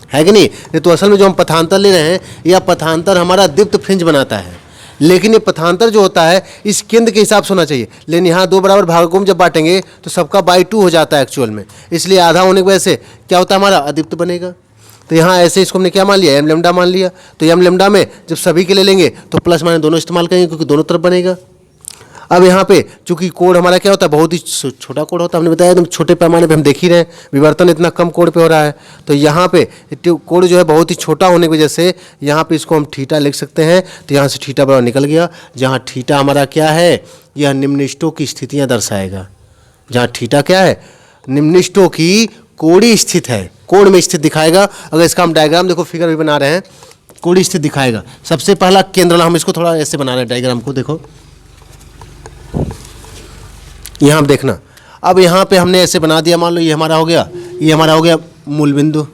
है कि नहीं। तो असल में जो हम पथांतर ले रहे हैं, यह पथांतर हमारा दीप्त फ्रिंज बनाता है, लेकिन ये पथांतर जो होता है इस केंद्र के हिसाब से होना चाहिए, लेकिन यहाँ 2 बराबर भागों में जब बांटेंगे तो सबका बाई 2 हो जाता है एक्चुअल में, इसलिए आधा होने की वजह से क्या होता है, हमारा अदीप्त बनेगा। तो यहाँ ऐसे इसको हमने क्या मान लिया, एम लेमडा मान लिया। तो एम लेमडा में जब सभी के ले लेंगे तो प्लस माइनस दोनों इस्तेमाल करेंगे, क्योंकि दोनों तरफ बनेगा। अब यहाँ पे चूंकि कोड हमारा क्या होता है, बहुत ही छोटा कोड होता है, हमने बताया एकदम छोटे पैमाने पे हम देख ही रहे हैं, विवर्तन इतना कम कोड पे हो रहा है। तो यहाँ पे कोड जो है बहुत ही छोटा होने की वजह से यहाँ पे इसको हम थीटा लिख सकते हैं। तो यहाँ से थीटा बराबर निकल गया, जहाँ थीटा हमारा क्या है, यह निम्निष्ठों की स्थितियाँ दर्शाएगा। जहाँ थीटा क्या है, निम्निष्ठों की कोड़ी स्थित है, कोण में स्थित दिखाएगा। अगर इसका हम डायग्राम देखो, फिगर भी बना रहे हैं, कोड़ी स्थित दिखाएगा। सबसे पहला केंद्र, हम इसको थोड़ा ऐसे बना रहे हैं डायग्राम को, देखो यहाँ देखना। अब यहाँ पे हमने ऐसे बना दिया, मान लो ये हमारा हो गया, ये हमारा हो गया मूल बिंदु,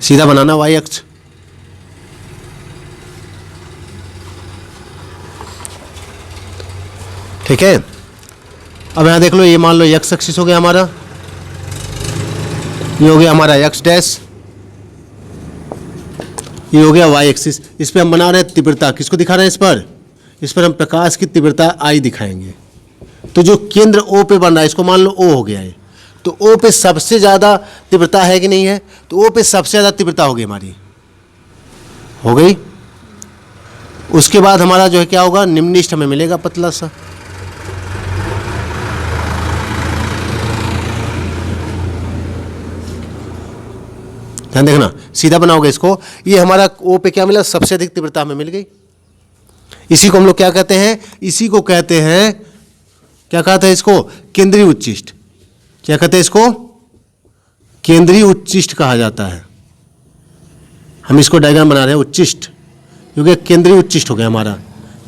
सीधा बनाना वाई अक्ष, ठीक है। अब यहाँ देख लो, ये मान लो एक्स एक्सिस हो गया हमारा, ये हो गया हमारा एक्स डैश, ये हो गया वाई एक्सिस। इस पर हम बना रहे हैं तीव्रता, किसको दिखा रहे हैं, इस पर हम प्रकाश की तीव्रता आई दिखाएंगे। तो जो केंद्र O पे बन रहा है, इसको मान लो O हो गया है, तो O पे सबसे ज़्यादा तीव्रता है कि नहीं है, तो O पे सबसे ज़्यादा तीव्रता होगी हमारी, हो गई। उसके बाद हमारा जो है क्या होगा, निम्निष्ठ हमें मिलेगा पतला सा, ध्यान देखना, सीधा बनाओगे इसको, ये हमारा O पे क्या मिला, सबसे अधिक तीव्रता हमें मिल गई। इसी को हम लोग क्या कहते हैं, इसी को कहते हैं, क्या कहते हैं इसको, केंद्रीय उच्चिष्ट। क्या कहते हैं इसको, केंद्रीय उच्चिष्ट कहा जाता है। हम इसको डायग्राम बना रहे हैं उच्चिष्ट, क्योंकि केंद्रीय उच्चिष्ट हो गया हमारा,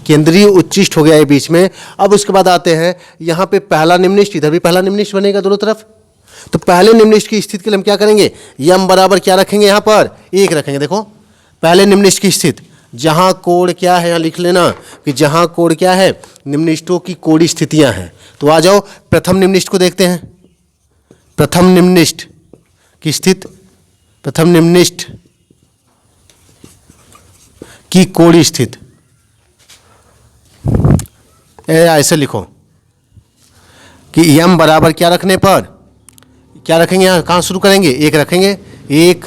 केंद्रीय उच्चिष्ट हो गया है बीच में। अब उसके बाद आते हैं यहाँ पे पहला निम्निष्ठ, इधर भी पहला निम्निष्ठ बनेगा दोनों तरफ। तो पहले निम्निष्ठ की स्थिति के लिए हम क्या करेंगे, यम बराबर क्या रखेंगे, यहाँ पर 1 रखेंगे। देखो पहले निम्निष्ठ की स्थिति, जहाँ कोण क्या है, यहाँ लिख लेना कि जहाँ कोण क्या है, निम्निष्ठों की कोड़ी स्थितियाँ हैं। तो आ जाओ प्रथम निम्निष्ठ को देखते हैं। प्रथम निम्निष्ठ की स्थिति, प्रथम निम्निष्ठ की कोड़ी स्थिति, ऐसे लिखो कि यम बराबर क्या रखने पर, क्या रखेंगे, यहाँ कहाँ शुरू करेंगे, 1 रखेंगे, 1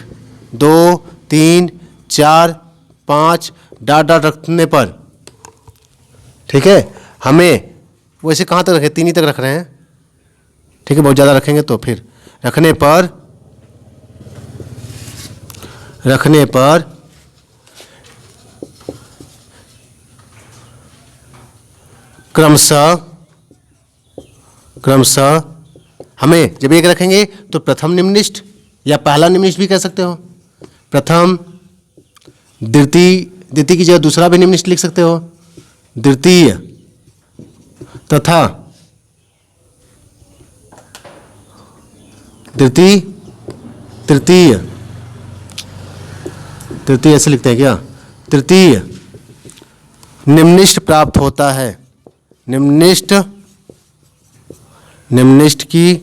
2 3 4 5 डाट डाट रखने पर, ठीक है। हमें वैसे कहाँ तक रखें, 3 ही तक रख रहे हैं, ठीक है। बहुत ज़्यादा रखेंगे तो फिर रखने पर क्रमशः हमें जब 1 रखेंगे तो प्रथम निम्निष्ठ या पहला निम्निष्ठ भी कह सकते हो, प्रथम, द्वितीय की जगह दूसरा भी निम्निष्ठ लिख सकते हो, द्वितीय तथा तृतीय ऐसे लिखते हैं क्या, तृतीय निम्निष्ठ प्राप्त होता है। निम्निष्ठ की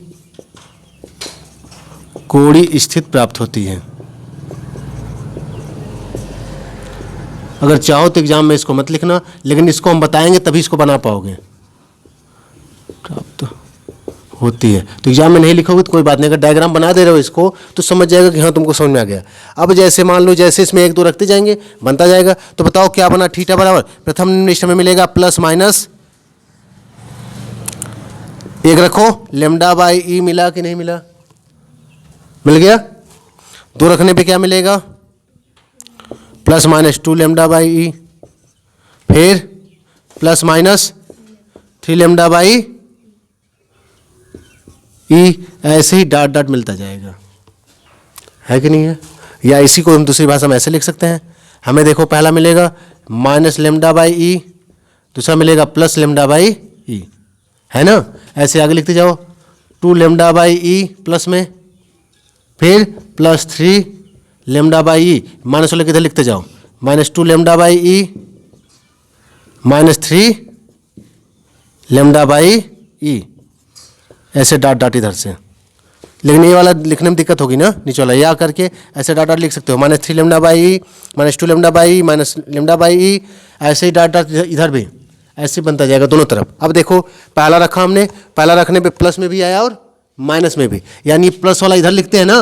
कोड़ी स्थिति प्राप्त होती है। अगर चाहो तो एग्जाम में इसको मत लिखना, लेकिन इसको हम बताएंगे तभी इसको बना पाओगे, प्राप्त होती है। तो एग्जाम में नहीं लिखोगे तो कोई बात नहीं, अगर डायग्राम बना दे रहे हो इसको तो समझ जाएगा कि हाँ तुमको समझ में आ गया। अब जैसे मान लो, जैसे इसमें 1 2 रखते जाएंगे बनता जाएगा। तो बताओ क्या बना, थीटा बराबर प्रथम निम्निष्ठ में मिलेगा प्लस माइनस एक रखो, लेमडा बाई ई मिला कि नहीं मिला? मिल गया। 2 रखने पे क्या मिलेगा? प्लस माइनस 2 लेमडा बाई ई, फिर plus minus 3 lambda by e, ऐसे ही डॉट डॉट मिलता जाएगा, है कि नहीं है? या इसी को हम दूसरी भाषा में ऐसे लिख सकते हैं, हमें देखो पहला मिलेगा माइनस लेमडा बाई ई, दूसरा मिलेगा प्लस लेमडा बाई ई, है ना? ऐसे आगे लिखते जाओ, 2 लेमडा बाई ई प्लस में, फिर plus 3 lambda by e, minus वाले किधर लिखते जाओ, minus 2 lambda by e minus 3 lambda by e, ऐसे डॉट डॉट इधर से। लेकिन ये वाला लिखने में दिक्कत होगी ना, नीचे वाला या करके ऐसे डॉट डॉट लिख सकते हो, minus 3 lambda by e minus 2 lambda by e minus lambda by e, ऐसे ही डॉट डॉट इधर भी ऐसे बनता जाएगा दोनों तरफ। अब देखो पहला रखा हमने, पहला रखने पे प्लस में भी आया और माइनस में भी, यानी प्लस वाला इधर लिखते हैं ना,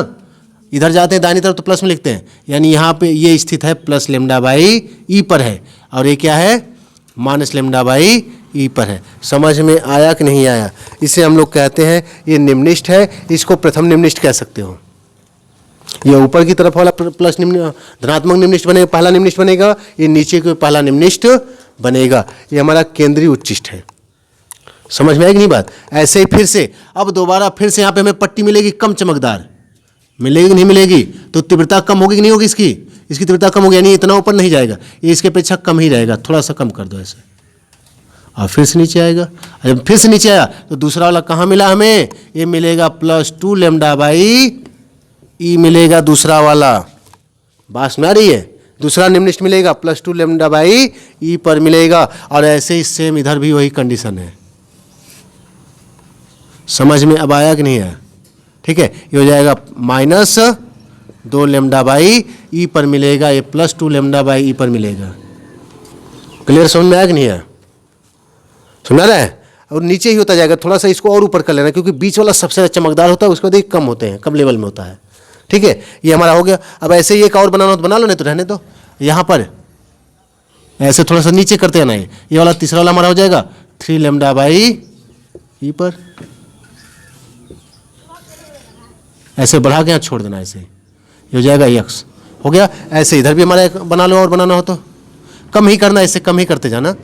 इधर जाते हैं दाहिनी तरफ तो प्लस में लिखते हैं, यानी यहाँ पे ये स्थित है प्लस लेमडा बाई ई पर है, और ये क्या है? माइनस लेमडा बाई ई पर है। समझ में आया कि नहीं आया? इसे हम लोग कहते हैं ये निम्निष्ठ है, इसको प्रथम निम्निष्ठ कह सकते हो। ये ऊपर की तरफ वाला प्लस निम्न धनात्मक निम्निष्ठ बनेगा, पहला निम्निष्ठ बनेगा, ये नीचे के पहला निम्निष्ठ बनेगा, ये हमारा केंद्रीय उच्चिष्ठ है। समझ में आएगी नहीं बात? ऐसे ही फिर से अब दोबारा फिर से यहाँ पे हमें पट्टी मिलेगी कम चमकदार, मिलेगी कि नहीं मिलेगी? तो तीव्रता कम होगी कि नहीं होगी? इसकी तीव्रता कम होगी, यानी इतना ऊपर नहीं जाएगा, ये इसके अपेक्षा कम ही रहेगा, थोड़ा सा कम कर दो ऐसे, और फिर से नीचे आएगा। जब फिर से नीचे आया तो दूसरा वाला कहाँ मिला हमें? ये मिलेगा प्लस 2 लेमडा बाई ई मिलेगा दूसरा वाला, बात में आ रही है? दूसरा निम्निष्ठ मिलेगा प्लस 2 लेमडा बाई ई पर मिलेगा, और ऐसे ही सेम इधर भी वही कंडीशन है। समझ में अब आया कि नहीं आया? ठीक है, ये हो जाएगा माइनस 2 लेमडा बाई ई पर मिलेगा, ये प्लस 2 लेमडा बाई ई पर मिलेगा। क्लियर? समझ में आया कि नहीं आया? सुना रहा है? और नीचे ही होता जाएगा, थोड़ा सा इसको और ऊपर कर लेना, क्योंकि बीच वाला सबसे चमकदार होता है, उसके बाद ये कम होते हैं, कम लेवल में होता है। ठीक है, ये हमारा हो गया। अब ऐसे ही एक और बनाना हो तो बना लो, नहीं तो रहने दो। यहाँ पर ऐसे थोड़ा सा नीचे करते हैं ना, ये वाला तीसरा वाला हमारा हो जाएगा 3 लेमडा बाई ई पर, ऐसे बढ़ा के यहाँ छोड़ देना, ऐसे ये हो जाएगा यक्स, हो गया। ऐसे इधर भी हमारा एक बना लो, और बनाना हो तो कम ही करना, इससे कम ही करते जाना।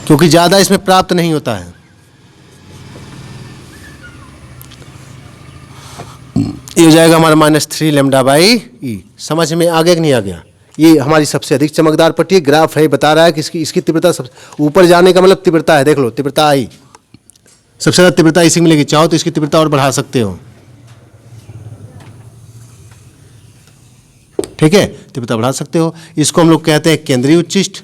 क्योंकि ज़्यादा इसमें प्राप्त नहीं होता है। ये हो जाएगा हमारा माइनस 3 लेमडा बाई ई। समझ में आ गया कि नहीं आ गया? ये हमारी सबसे अधिक चमकदार पट्टी है, ग्राफ है, बता रहा है कि इसकी तीव्रता सब ऊपर जाने का मतलब तीव्रता है। देख लो तीव्रता आई, सबसे ज़्यादा तीव्रता इसी मिलेगी। चाहो तो इसकी तीव्रता और बढ़ा सकते हो, ठीक है, तीव्रता बढ़ा सकते हो। इसको हम लोग कहते हैं केंद्रीय उच्चिष्ठ।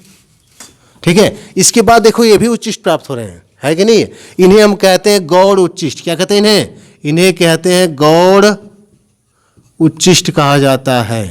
ठीक है, इसके बाद देखो ये भी उच्चिष्ठ प्राप्त हो रहे हैं, है कि नहीं? इन्हें हम कहते हैं गौड़ उच्चिष्ठ। क्या कहते हैं इन्हें? इन्हें कहते हैं गौड़ उच्चिष्ठ कहा जाता है।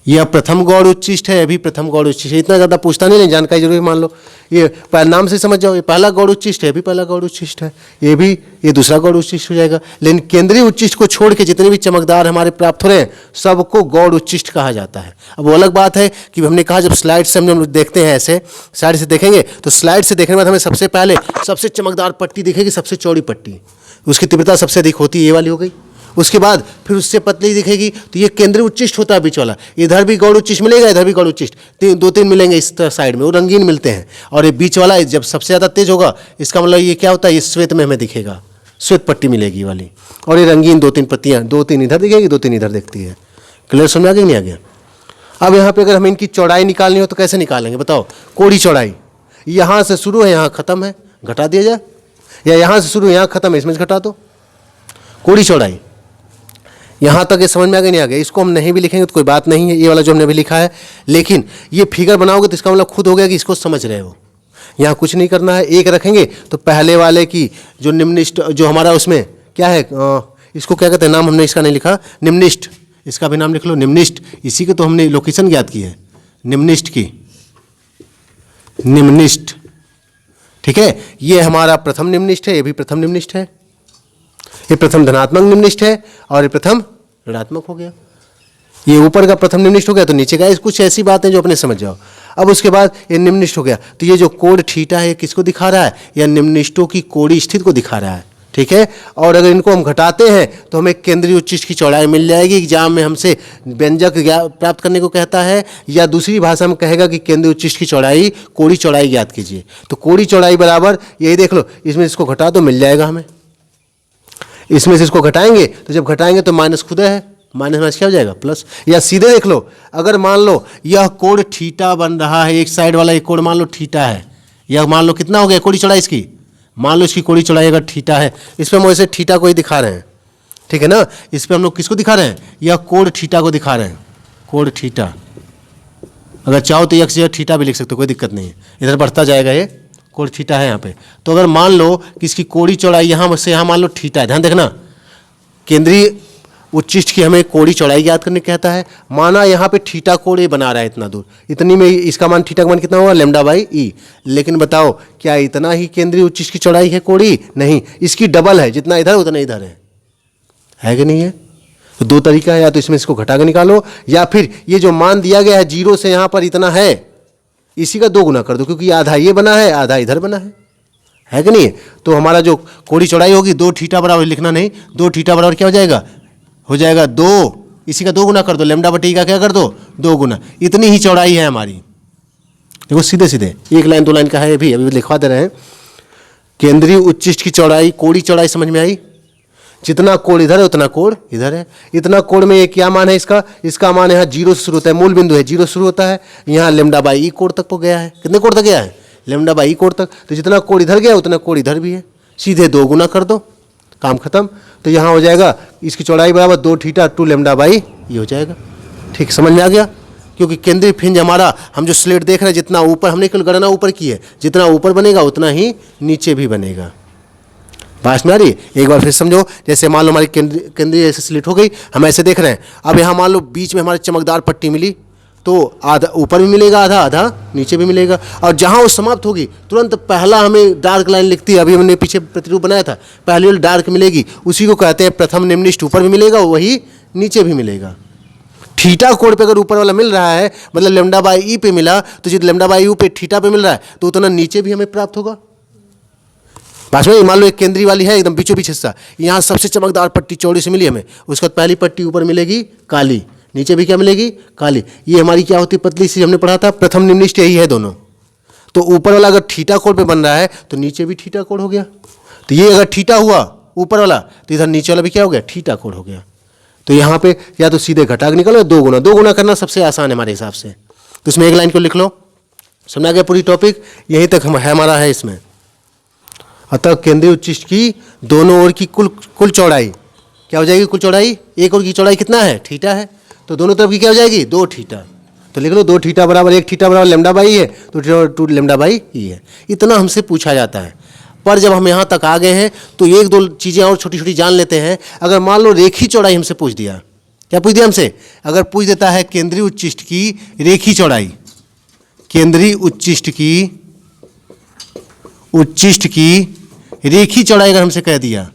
यह प्रथम गौड़ उच्चिष्ठ है, अभी प्रथम गौड़ उच्चिष्ठ है। इतना ज़्यादा पूछता नहीं, जानकारी जरूर मान लो। ये नाम से समझ जाओ, ये पहला गौड़ उच्चिष्ठ है, अभी पहला गौड़ उच्चिष्ठ है, ये भी ये दूसरा गौड़ उच्चिष्ठ हो जाएगा। लेकिन केंद्रीय उच्चिष्ठ को छोड़ के जितने भी चमकदार हमारे प्राप्त हो रहे हैं सबको गौड़ उच्चिष्ठ कहा जाता है। अब वो अलग बात है कि हमने कहा जब स्लाइड से हम देखते हैं, ऐसे स्लाइड से देखेंगे तो स्लाइड से देखने के बाद हमें सबसे पहले सबसे चमकदार पट्टी दिखेगी, सबसे चौड़ी पट्टी, उसकी तीव्रता सबसे अधिक होती है, ये वाली हो गई। उसके बाद फिर उससे पतली दिखेगी तो ये केंद्रीय उच्चिष्ठ होता है बीच वाला। इधर भी गौड़ उच्चिष्ठ मिलेगा, इधर भी गौड़ उच्चिष्ठ, 2-3 मिलेंगे इस साइड में, वो रंगीन मिलते हैं। और ये बीच वाला जब सबसे ज़्यादा तेज होगा, इसका मतलब ये क्या होता है, ये श्वेत में हमें दिखेगा, श्वेत पट्टी मिलेगी ये वाली। और ये रंगीन 2-3 पत्तियाँ, 2-3 इधर दिखेगी, 2-3 इधर दिखती है। क्लियर समझ में आ गया नहीं आ गया? अब यहाँ पे अगर हमें इनकी चौड़ाई निकालनी हो तो कैसे निकालेंगे बताओ? कोड़ी चौड़ाई यहाँ से शुरू है, यहाँ खत्म है, घटा दिया जाए, या यहाँ से शुरू यहाँ खत्म है, इसमें घटा दो। कोड़ी चौड़ाई यहाँ तक ये समझ में आ गया नहीं आ गया? इसको हम नहीं भी लिखेंगे तो कोई बात नहीं है, ये वाला जो हमने अभी लिखा है। लेकिन ये फिगर बनाओगे तो इसका मतलब खुद हो गया कि इसको समझ रहे हो। यहाँ कुछ नहीं करना है, एक रखेंगे तो पहले वाले की जो निम्निष्ठ जो हमारा उसमें क्या है, इसको क्या कहते हैं, नाम हमने इसका नहीं लिखा, निम्निष्ठ, इसका भी नाम लिख लो निम्निष्ठ। इसी के तो हमने लोकेशन ज्ञात की है निम्निष्ठ की, निम्निष्ठ। ठीक है, ये हमारा प्रथम निम्निष्ठ है, ये भी प्रथम निम्निष्ठ है, ये प्रथम धनात्मक निम्निष्ठ है और ये प्रथम ऋणात्मक हो गया। ये ऊपर का प्रथम निम्ननिष्ठ हो गया तो नीचे का, कुछ ऐसी बातें जो अपने समझ जाओ। अब उसके बाद ये निम्ननिष्ठ हो गया, तो ये जो कोण थीटा है किसको दिखा रहा है, या निम्ननिष्ठों की कोणीय स्थिति को दिखा रहा है, ठीक है। और अगर इनको हम घटाते हैं तो हमें केंद्रीय उच्चिष्ठ की चौड़ाई मिल जाएगी। एग्जाम में हमसे व्यंजक प्राप्त करने को कहता है, या दूसरी भाषा में कहेगा कि केंद्रीय उच्चिष्ठ की चौड़ाई, कोणीय चौड़ाई ज्ञात कीजिए। तो कोणीय चौड़ाई बराबर यही देख लो, इसमें इसको घटा तो मिल जाएगा हमें, इसमें से इसको घटाएंगे तो जब घटाएंगे तो माइनस खुद है, माइनस माइनस क्या हो जाएगा प्लस। या सीधे देख लो, अगर मान लो यह कोण थीटा बन रहा है, एक साइड वाला एक कोण मान लो थीटा है, यह मान लो कितना हो गया कोणीय चौड़ाई इसकी, मान लो इसकी कोणीय चौड़ाई अगर थीटा है, इस पर हम वैसे थीटा को ही दिखा रहे हैं, ठीक है ना। इस पर हम लोग किसको दिखा रहे हैं, यह कोण थीटा को दिखा रहे हैं, कोण थीटा। अगर चाहो तो यक्स थीटा भी लिख सकते हो, कोई दिक्कत नहीं है, इधर बढ़ता जाएगा, ये कोण थीटा है यहाँ पे। तो अगर मान लो कि इसकी कोणीय चौड़ाई यहाँ से यहाँ मान लो थीटा है, ध्यान देखना, केंद्रीय उच्चिष्ठ की हमें कोणीय चौड़ाई ज्ञात करने कहता है। माना यहाँ पे थीटा कोण ये बना रहा है इतना दूर, इतनी में इसका मान थीटा का मान कितना होगा, लैम्डा बाई ई। लेकिन बताओ क्या इतना ही केंद्रीय उच्चिष्ठ की चौड़ाई है कोणीय, नहीं, इसकी डबल है, जितना इधर उतना इधर है कि नहीं है। तो दो तरीका है, या तो इसमें इसको घटा के निकालो, या फिर ये जो मान दिया गया है जीरो से यहाँ पर इतना है, इसी का 2 गुना कर दो, क्योंकि आधा ये बना है आधा इधर बना है कि नहीं। तो हमारा जो कोणीय चौड़ाई होगी 2 थीटा बराबर, लिखना नहीं, 2 थीटा बराबर क्या हो जाएगा 2, इसी का 2 गुना कर दो, लैम्डा बटे ई का क्या कर दो 2 गुना, इतनी ही चौड़ाई है हमारी। देखो सीधे सीधे 1 लाइन 2 लाइन का है, अभी लिखवा दे रहे हैं। केंद्रीय उच्चिष्ठ की चौड़ाई, कोणीय चौड़ाई समझ में आई, जितना कोण इधर है उतना कोण इधर है। इतना कोण में ये क्या मान है इसका मान यहाँ 0 से शुरू होता है, मूल बिंदु है 0 शुरू होता है, यहाँ लैम्डा बाई ई कोण तक को गया है, कितने कोण तक गया है, लैम्डा बाई ई कोण तक। तो जितना कोण इधर गया उतना कोण इधर भी है, सीधे 2 गुना कर दो, काम खत्म। तो यहाँ हो जाएगा इसकी चौड़ाई बराबर 2 थीटा 2 लैम्डा बाई ये हो जाएगा। ठीक, समझ में आ गया। क्योंकि केंद्रीय फ्रिंज हमारा, हम जो स्लेट देख रहे हैं, जितना ऊपर, हमने केवल गणना ऊपर की है, जितना ऊपर बनेगा उतना ही नीचे भी बनेगा। बात में आ रही है, एक बार फिर समझो। जैसे मान लो हमारी केंद्रीय ऐसे स्लिट हो गई, हम ऐसे देख रहे हैं, अब यहाँ मान लो बीच में हमारी चमकदार पट्टी मिली, तो आधा ऊपर भी मिलेगा, आधा आधा नीचे भी मिलेगा। और जहाँ वो समाप्त होगी तुरंत पहला हमें डार्क लाइन लिखती है, अभी हमने पीछे प्रतिरूप बनाया था, पहली वाली डार्क मिलेगी, उसी को कहते हैं प्रथम निम्ननिष्ठ। ऊपर भी मिलेगा वही नीचे भी मिलेगा। थीटा कोण पे अगर ऊपर वाला मिल रहा है, मतलब लैम्डा बाई ई पे मिला, तो जितना लैम्डा बाई ई पे थीटा पे मिल रहा है तो उतना नीचे भी हमें प्राप्त होगा। पास में मान लो एक केंद्रीय वाली है एकदम बीचों बीच हिस्सा, यहाँ सबसे चमकदार पट्टी चौड़ी से मिली हमें, उसके बाद पहली पट्टी ऊपर मिलेगी काली, नीचे भी क्या मिलेगी काली। ये हमारी क्या होती है पतली सी, हमने पढ़ा था प्रथम निम्ननिष्ठ यही है दोनों। तो ऊपर वाला अगर थीटा कोण पे बन रहा है तो नीचे भी थीटा कोण हो गया। तो ये अगर थीटा हुआ ऊपर वाला तो इधर नीचे वाला भी क्या हो गया थीटा कोण हो गया। तो यहाँ पे या तो सीधे घटा के निकालो, 2 गुना करना सबसे आसान है हमारे हिसाब से। तो इसमें एक लाइन को लिख लो, समझ आ गया पूरी टॉपिक, यहीं तक हमारा है इसमें। अतः केंद्रीय उच्चिष्ठ की दोनों ओर की कुल चौड़ाई क्या हो जाएगी, कुल चौड़ाई, एक ओर की चौड़ाई कितना है थीटा है, तो दोनों तरफ की क्या हो जाएगी 2 थीटा। तो लिख लो 2 थीटा बराबर 1 थीटा बराबर लैम्डा बाई है, तो 2 लैम्डा बाई ई है। इतना हमसे पूछा जाता है। पर जब हम यहाँ तक आ गए हैं तो 1-2 चीज़ें और छोटी छोटी जान लेते हैं। अगर मान लो रेखी चौड़ाई हमसे पूछ दिया, क्या पूछ दिया हमसे, अगर पूछ देता है केंद्रीय उच्चिष्ठ की रेखी चौड़ाई, केंद्रीय उच्चिष्ठ की रेखी चौड़ाई अगर हमसे कह दिया,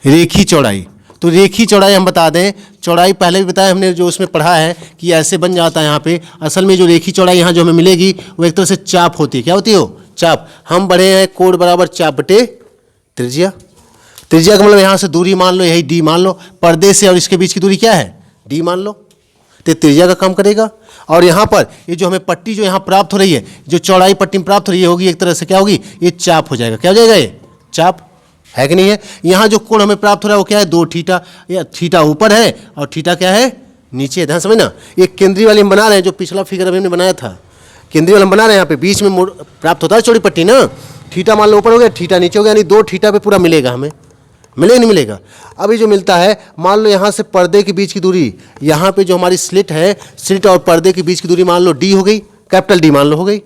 रेखी चौड़ाई, तो रेखी चौड़ाई हम बता दें, चौड़ाई पहले भी बताया हमने, जो उसमें पढ़ा है कि ऐसे बन जाता है यहाँ पे। असल में जो रेखी चौड़ाई यहाँ जो हमें मिलेगी वो एक तरह से चाप होती है। क्या होती है वो चाप। हम बढ़े हैं कोण बराबर चाप बटे त्रिज्या। त्रिज्या का मतलब यहाँ से दूरी मान लो, यही डी मान लो, पर्दे से और इसके बीच की दूरी क्या है डी मान लो, तो त्रिज्या का काम करेगा। और यहाँ पर ये जो हमें पट्टी जो यहाँ प्राप्त हो रही है, जो चौड़ाई पट्टी में प्राप्त हो रही है, होगी एक तरह से क्या होगी, ये चाप हो जाएगा। क्या हो जाएगा, ये चाप है कि नहीं है। यहाँ जो कोण हमें प्राप्त हो रहा है वो क्या है 2 थीटा, या थीटा ऊपर है और थीटा क्या है नीचे। ध्यान समझना, ये केंद्रीय वाली हम बना रहे हैं, जो पिछला फिगर अभी हमने बनाया था केंद्रीय वाला हम बना रहे हैं। यहाँ पे बीच में प्राप्त होता है चौड़ी पट्टी ना, थीटा मान लो ऊपर हो गया, थीटा नीचे हो गया, यानी 2 थीटा पे पूरा मिलेगा हमें, मिलेगा नहीं मिलेगा। अभी जो मिलता है, मान लो यहाँ से पर्दे के बीच की दूरी, यहाँ पे जो हमारी स्लिट है, स्लिट और पर्दे के बीच की दूरी मान लो डी हो गई, कैपिटल डी मान लो हो गई।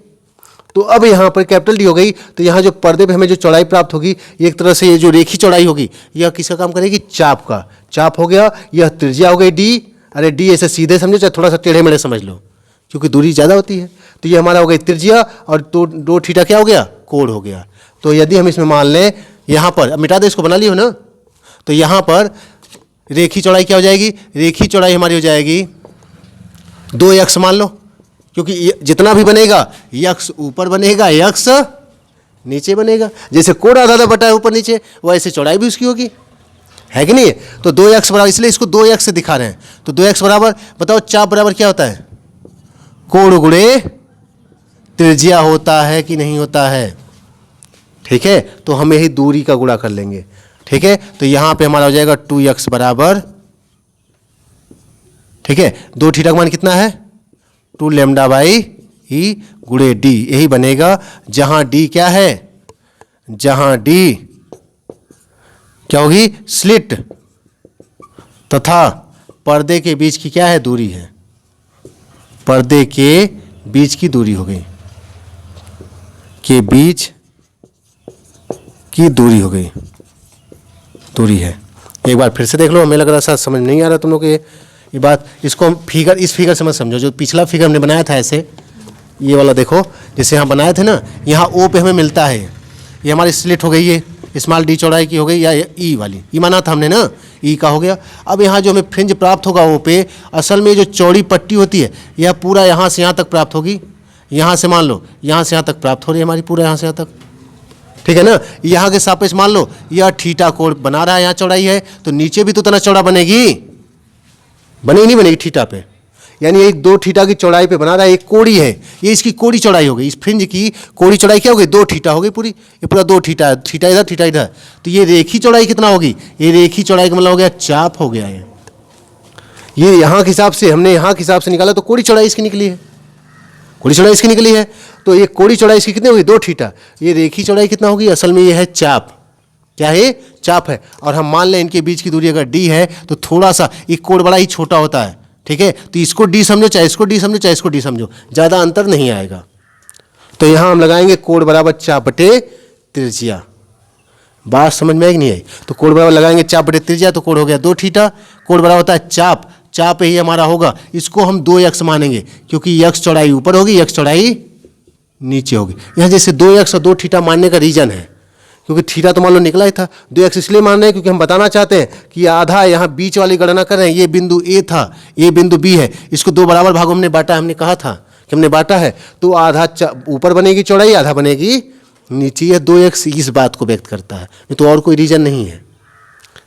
तो अब यहाँ पर कैपिटल डी हो गई, तो यहाँ जो पर्दे पे हमें जो चौड़ाई प्राप्त होगी, एक तरह से ये जो रेखी चौड़ाई होगी, यह किसका काम करेगी, चाप का। चाप हो गया, यह त्रिज्या हो गई डी। अरे डी ऐसे सीधे समझो, चाहे थोड़ा सा टेढ़े मेढ़े समझ लो, क्योंकि दूरी ज़्यादा होती है। तो ये हमारा हो गई त्रिज्या, और 2 थीटा क्या हो गया कोण हो गया। तो यदि हम इसमें मान लें, यहाँ पर मिटा दे, इसको बना लियो ना, तो यहाँ पर रेखी चौड़ाई क्या हो जाएगी, रेखी चौड़ाई हमारी हो जाएगी 2x मान लो, क्योंकि जितना भी बनेगा x ऊपर बनेगा, x नीचे बनेगा। जैसे कोण आधा बटा है ऊपर नीचे, वैसे चौड़ाई भी उसकी होगी, है कि नहीं। तो 2x बराबर, इसलिए इसको 2x से दिखा रहे हैं। तो 2x बराबर, बताओ चाप बराबर क्या होता है, कोण गुणे त्रिज्या होता है कि नहीं होता है। ठीक है, तो हम यही दूरी का गुणा कर लेंगे। ठीक है, तो यहां पे हमारा हो जाएगा 2x बराबर, ठीक है, 2 थीटा का मान कितना है 2 लैम्डा बाई ई गुणे डी, यही बनेगा। जहां डी क्या है, जहां डी क्या होगी, स्लिट तथा पर्दे के बीच की क्या है, दूरी है, पर्दे के बीच की दूरी हो गई, के बीच की दूरी हो गई, दूरी है। एक बार फिर से देख लो, हमें लग रहा शायद समझ नहीं आ रहा तुम लोग ये बात। इसको हम फिगर, इस फिगर से मत समझो, जो पिछला फिगर हमने बनाया था ऐसे, ये वाला देखो, जैसे यहाँ बनाए थे ना, यहाँ ओ पे हमें मिलता है, ये हमारी स्लिट हो गई, ये स्मॉल डी चौड़ाई की हो गई, या ई वाली ई माना था हमने ना, ई का हो गया। अब यहाँ जो हमें फ्रिंज प्राप्त होगा ओ पे, असल में जो चौड़ी पट्टी होती है, यह पूरा यहाँ से यहाँ तक प्राप्त होगी, यहाँ से मान लो यहाँ से यहाँ तक प्राप्त हो रही है हमारी, पूरा यहाँ से यहाँ तक, ठीक है ना। यहाँ के सापेक्ष मान लो यह थीटा कोण बना रहा है, यहाँ चौड़ाई है, तो नीचे भी तो उतना चौड़ा बनेगी, बनेगी नहीं बनेगी थीटा पे, यानी एक 2 थीटा की चौड़ाई पे बना रहा है, एक कोड़ी है, ये इसकी कोड़ी चौड़ाई हो गई, इस फ्रिंज की कोड़ी चौड़ाई क्या हो गई, 2 थीटा हो गई पूरी, ये पूरा 2 थीटा है, थीटा इधर थीटा इधर। तो ये रेखी चौड़ाई कितना होगी, ये रेखी चौड़ाई का मतलब हो गया चाप हो गया है। ये यहाँ के हिसाब से, हमने यहाँ के हिसाब से निकाला तो कोड़ी चौड़ाई इसकी निकली है, कोड़ी चौड़ाई इसकी निकली है। तो ये कोड़ी चौड़ाई इसकी कितनी होगी, 2 थीटा। ये रेखी चौड़ाई कितना होगी, असल में ये है चाप, क्या है, चाप है। और हम मान लें इनके बीच की दूरी अगर डी है, तो थोड़ा सा एक कोण बड़ा ही छोटा होता है, ठीक है। तो इसको डी समझो, चाहे इसको डी समझो, चाहे इसको डी समझो, ज़्यादा अंतर नहीं आएगा। तो यहाँ हम लगाएंगे कोण बराबर चाप बटे त्रिज्या। बात समझ में आई कि नहीं आई। तो कोण बराबर लगाएंगे चाप बटे त्रिज्या, तो कोण हो गया 2 थीटा, कोण बराबर होता है चाप, चाप ही हमारा होगा, इसको हम 2x मानेंगे, क्योंकि x चौड़ाई ऊपर होगी, x चौड़ाई नीचे होगी। यहाँ जैसे 2x और 2 थीटा मानने का रीजन है, क्योंकि थीटा तो मान लो निकला ही था, 2x इसलिए मान रहे हैं क्योंकि हम बताना चाहते हैं कि आधा यहाँ बीच वाली गणना कर रहे हैं, ये बिंदु A था, ये बिंदु B है, इसको 2 बराबर भागों में बांटा, हमने कहा था कि हमने बांटा है, तो आधा ऊपर बनेगी चौड़ाई, आधा बनेगी नीचे। यह 2x इस बात को व्यक्त करता है, नहीं तो और कोई रीजन नहीं है,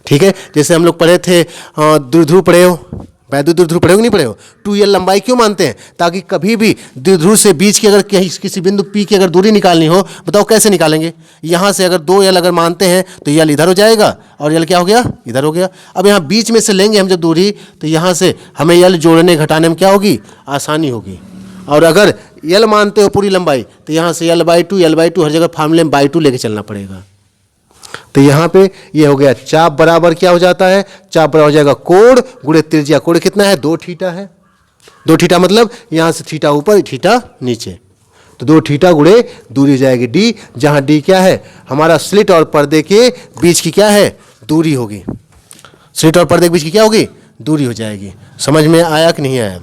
ठीक है। जैसे हम लोग पढ़े थे, द्विध्रुव पढ़े हो, वैद्युत द्विध्रुव पढ़े हो नहीं पढ़े हो, 2l लंबाई क्यों मानते हैं, ताकि कभी भी द्विध्रुव से बीच की अगर किसी बिंदु P की अगर दूरी निकालनी हो, बताओ कैसे निकालेंगे। यहाँ से अगर 2l अगर मानते हैं तो l इधर हो जाएगा और l क्या हो गया, इधर हो गया। अब यहाँ बीच में से लेंगे हम जब दूरी, तो यहाँ से हमें l जोड़ने घटाने में क्या होगी, आसानी होगी। और अगर l मानते हो पूरी लंबाई, तो यहाँ से l/2 हर जगह फार्मूले में बाई 2 लेके चलना पड़ेगा। तो यहाँ पे ये हो गया चाप बराबर क्या हो जाता है, चाप बराबर हो जाएगा कोण गुणे त्रिज्या। कोण कितना है, 2 थीटा है, 2 थीटा मतलब यहाँ से थीटा ऊपर थीटा नीचे, तो 2 थीटा गुणे दूरी जाएगी d, जहाँ d क्या है, हमारा स्लिट और पर्दे के बीच की क्या है, दूरी होगी। स्लिट और पर्दे के बीच की क्या होगी, दूरी हो जाएगी। समझ में आया कि नहीं आया।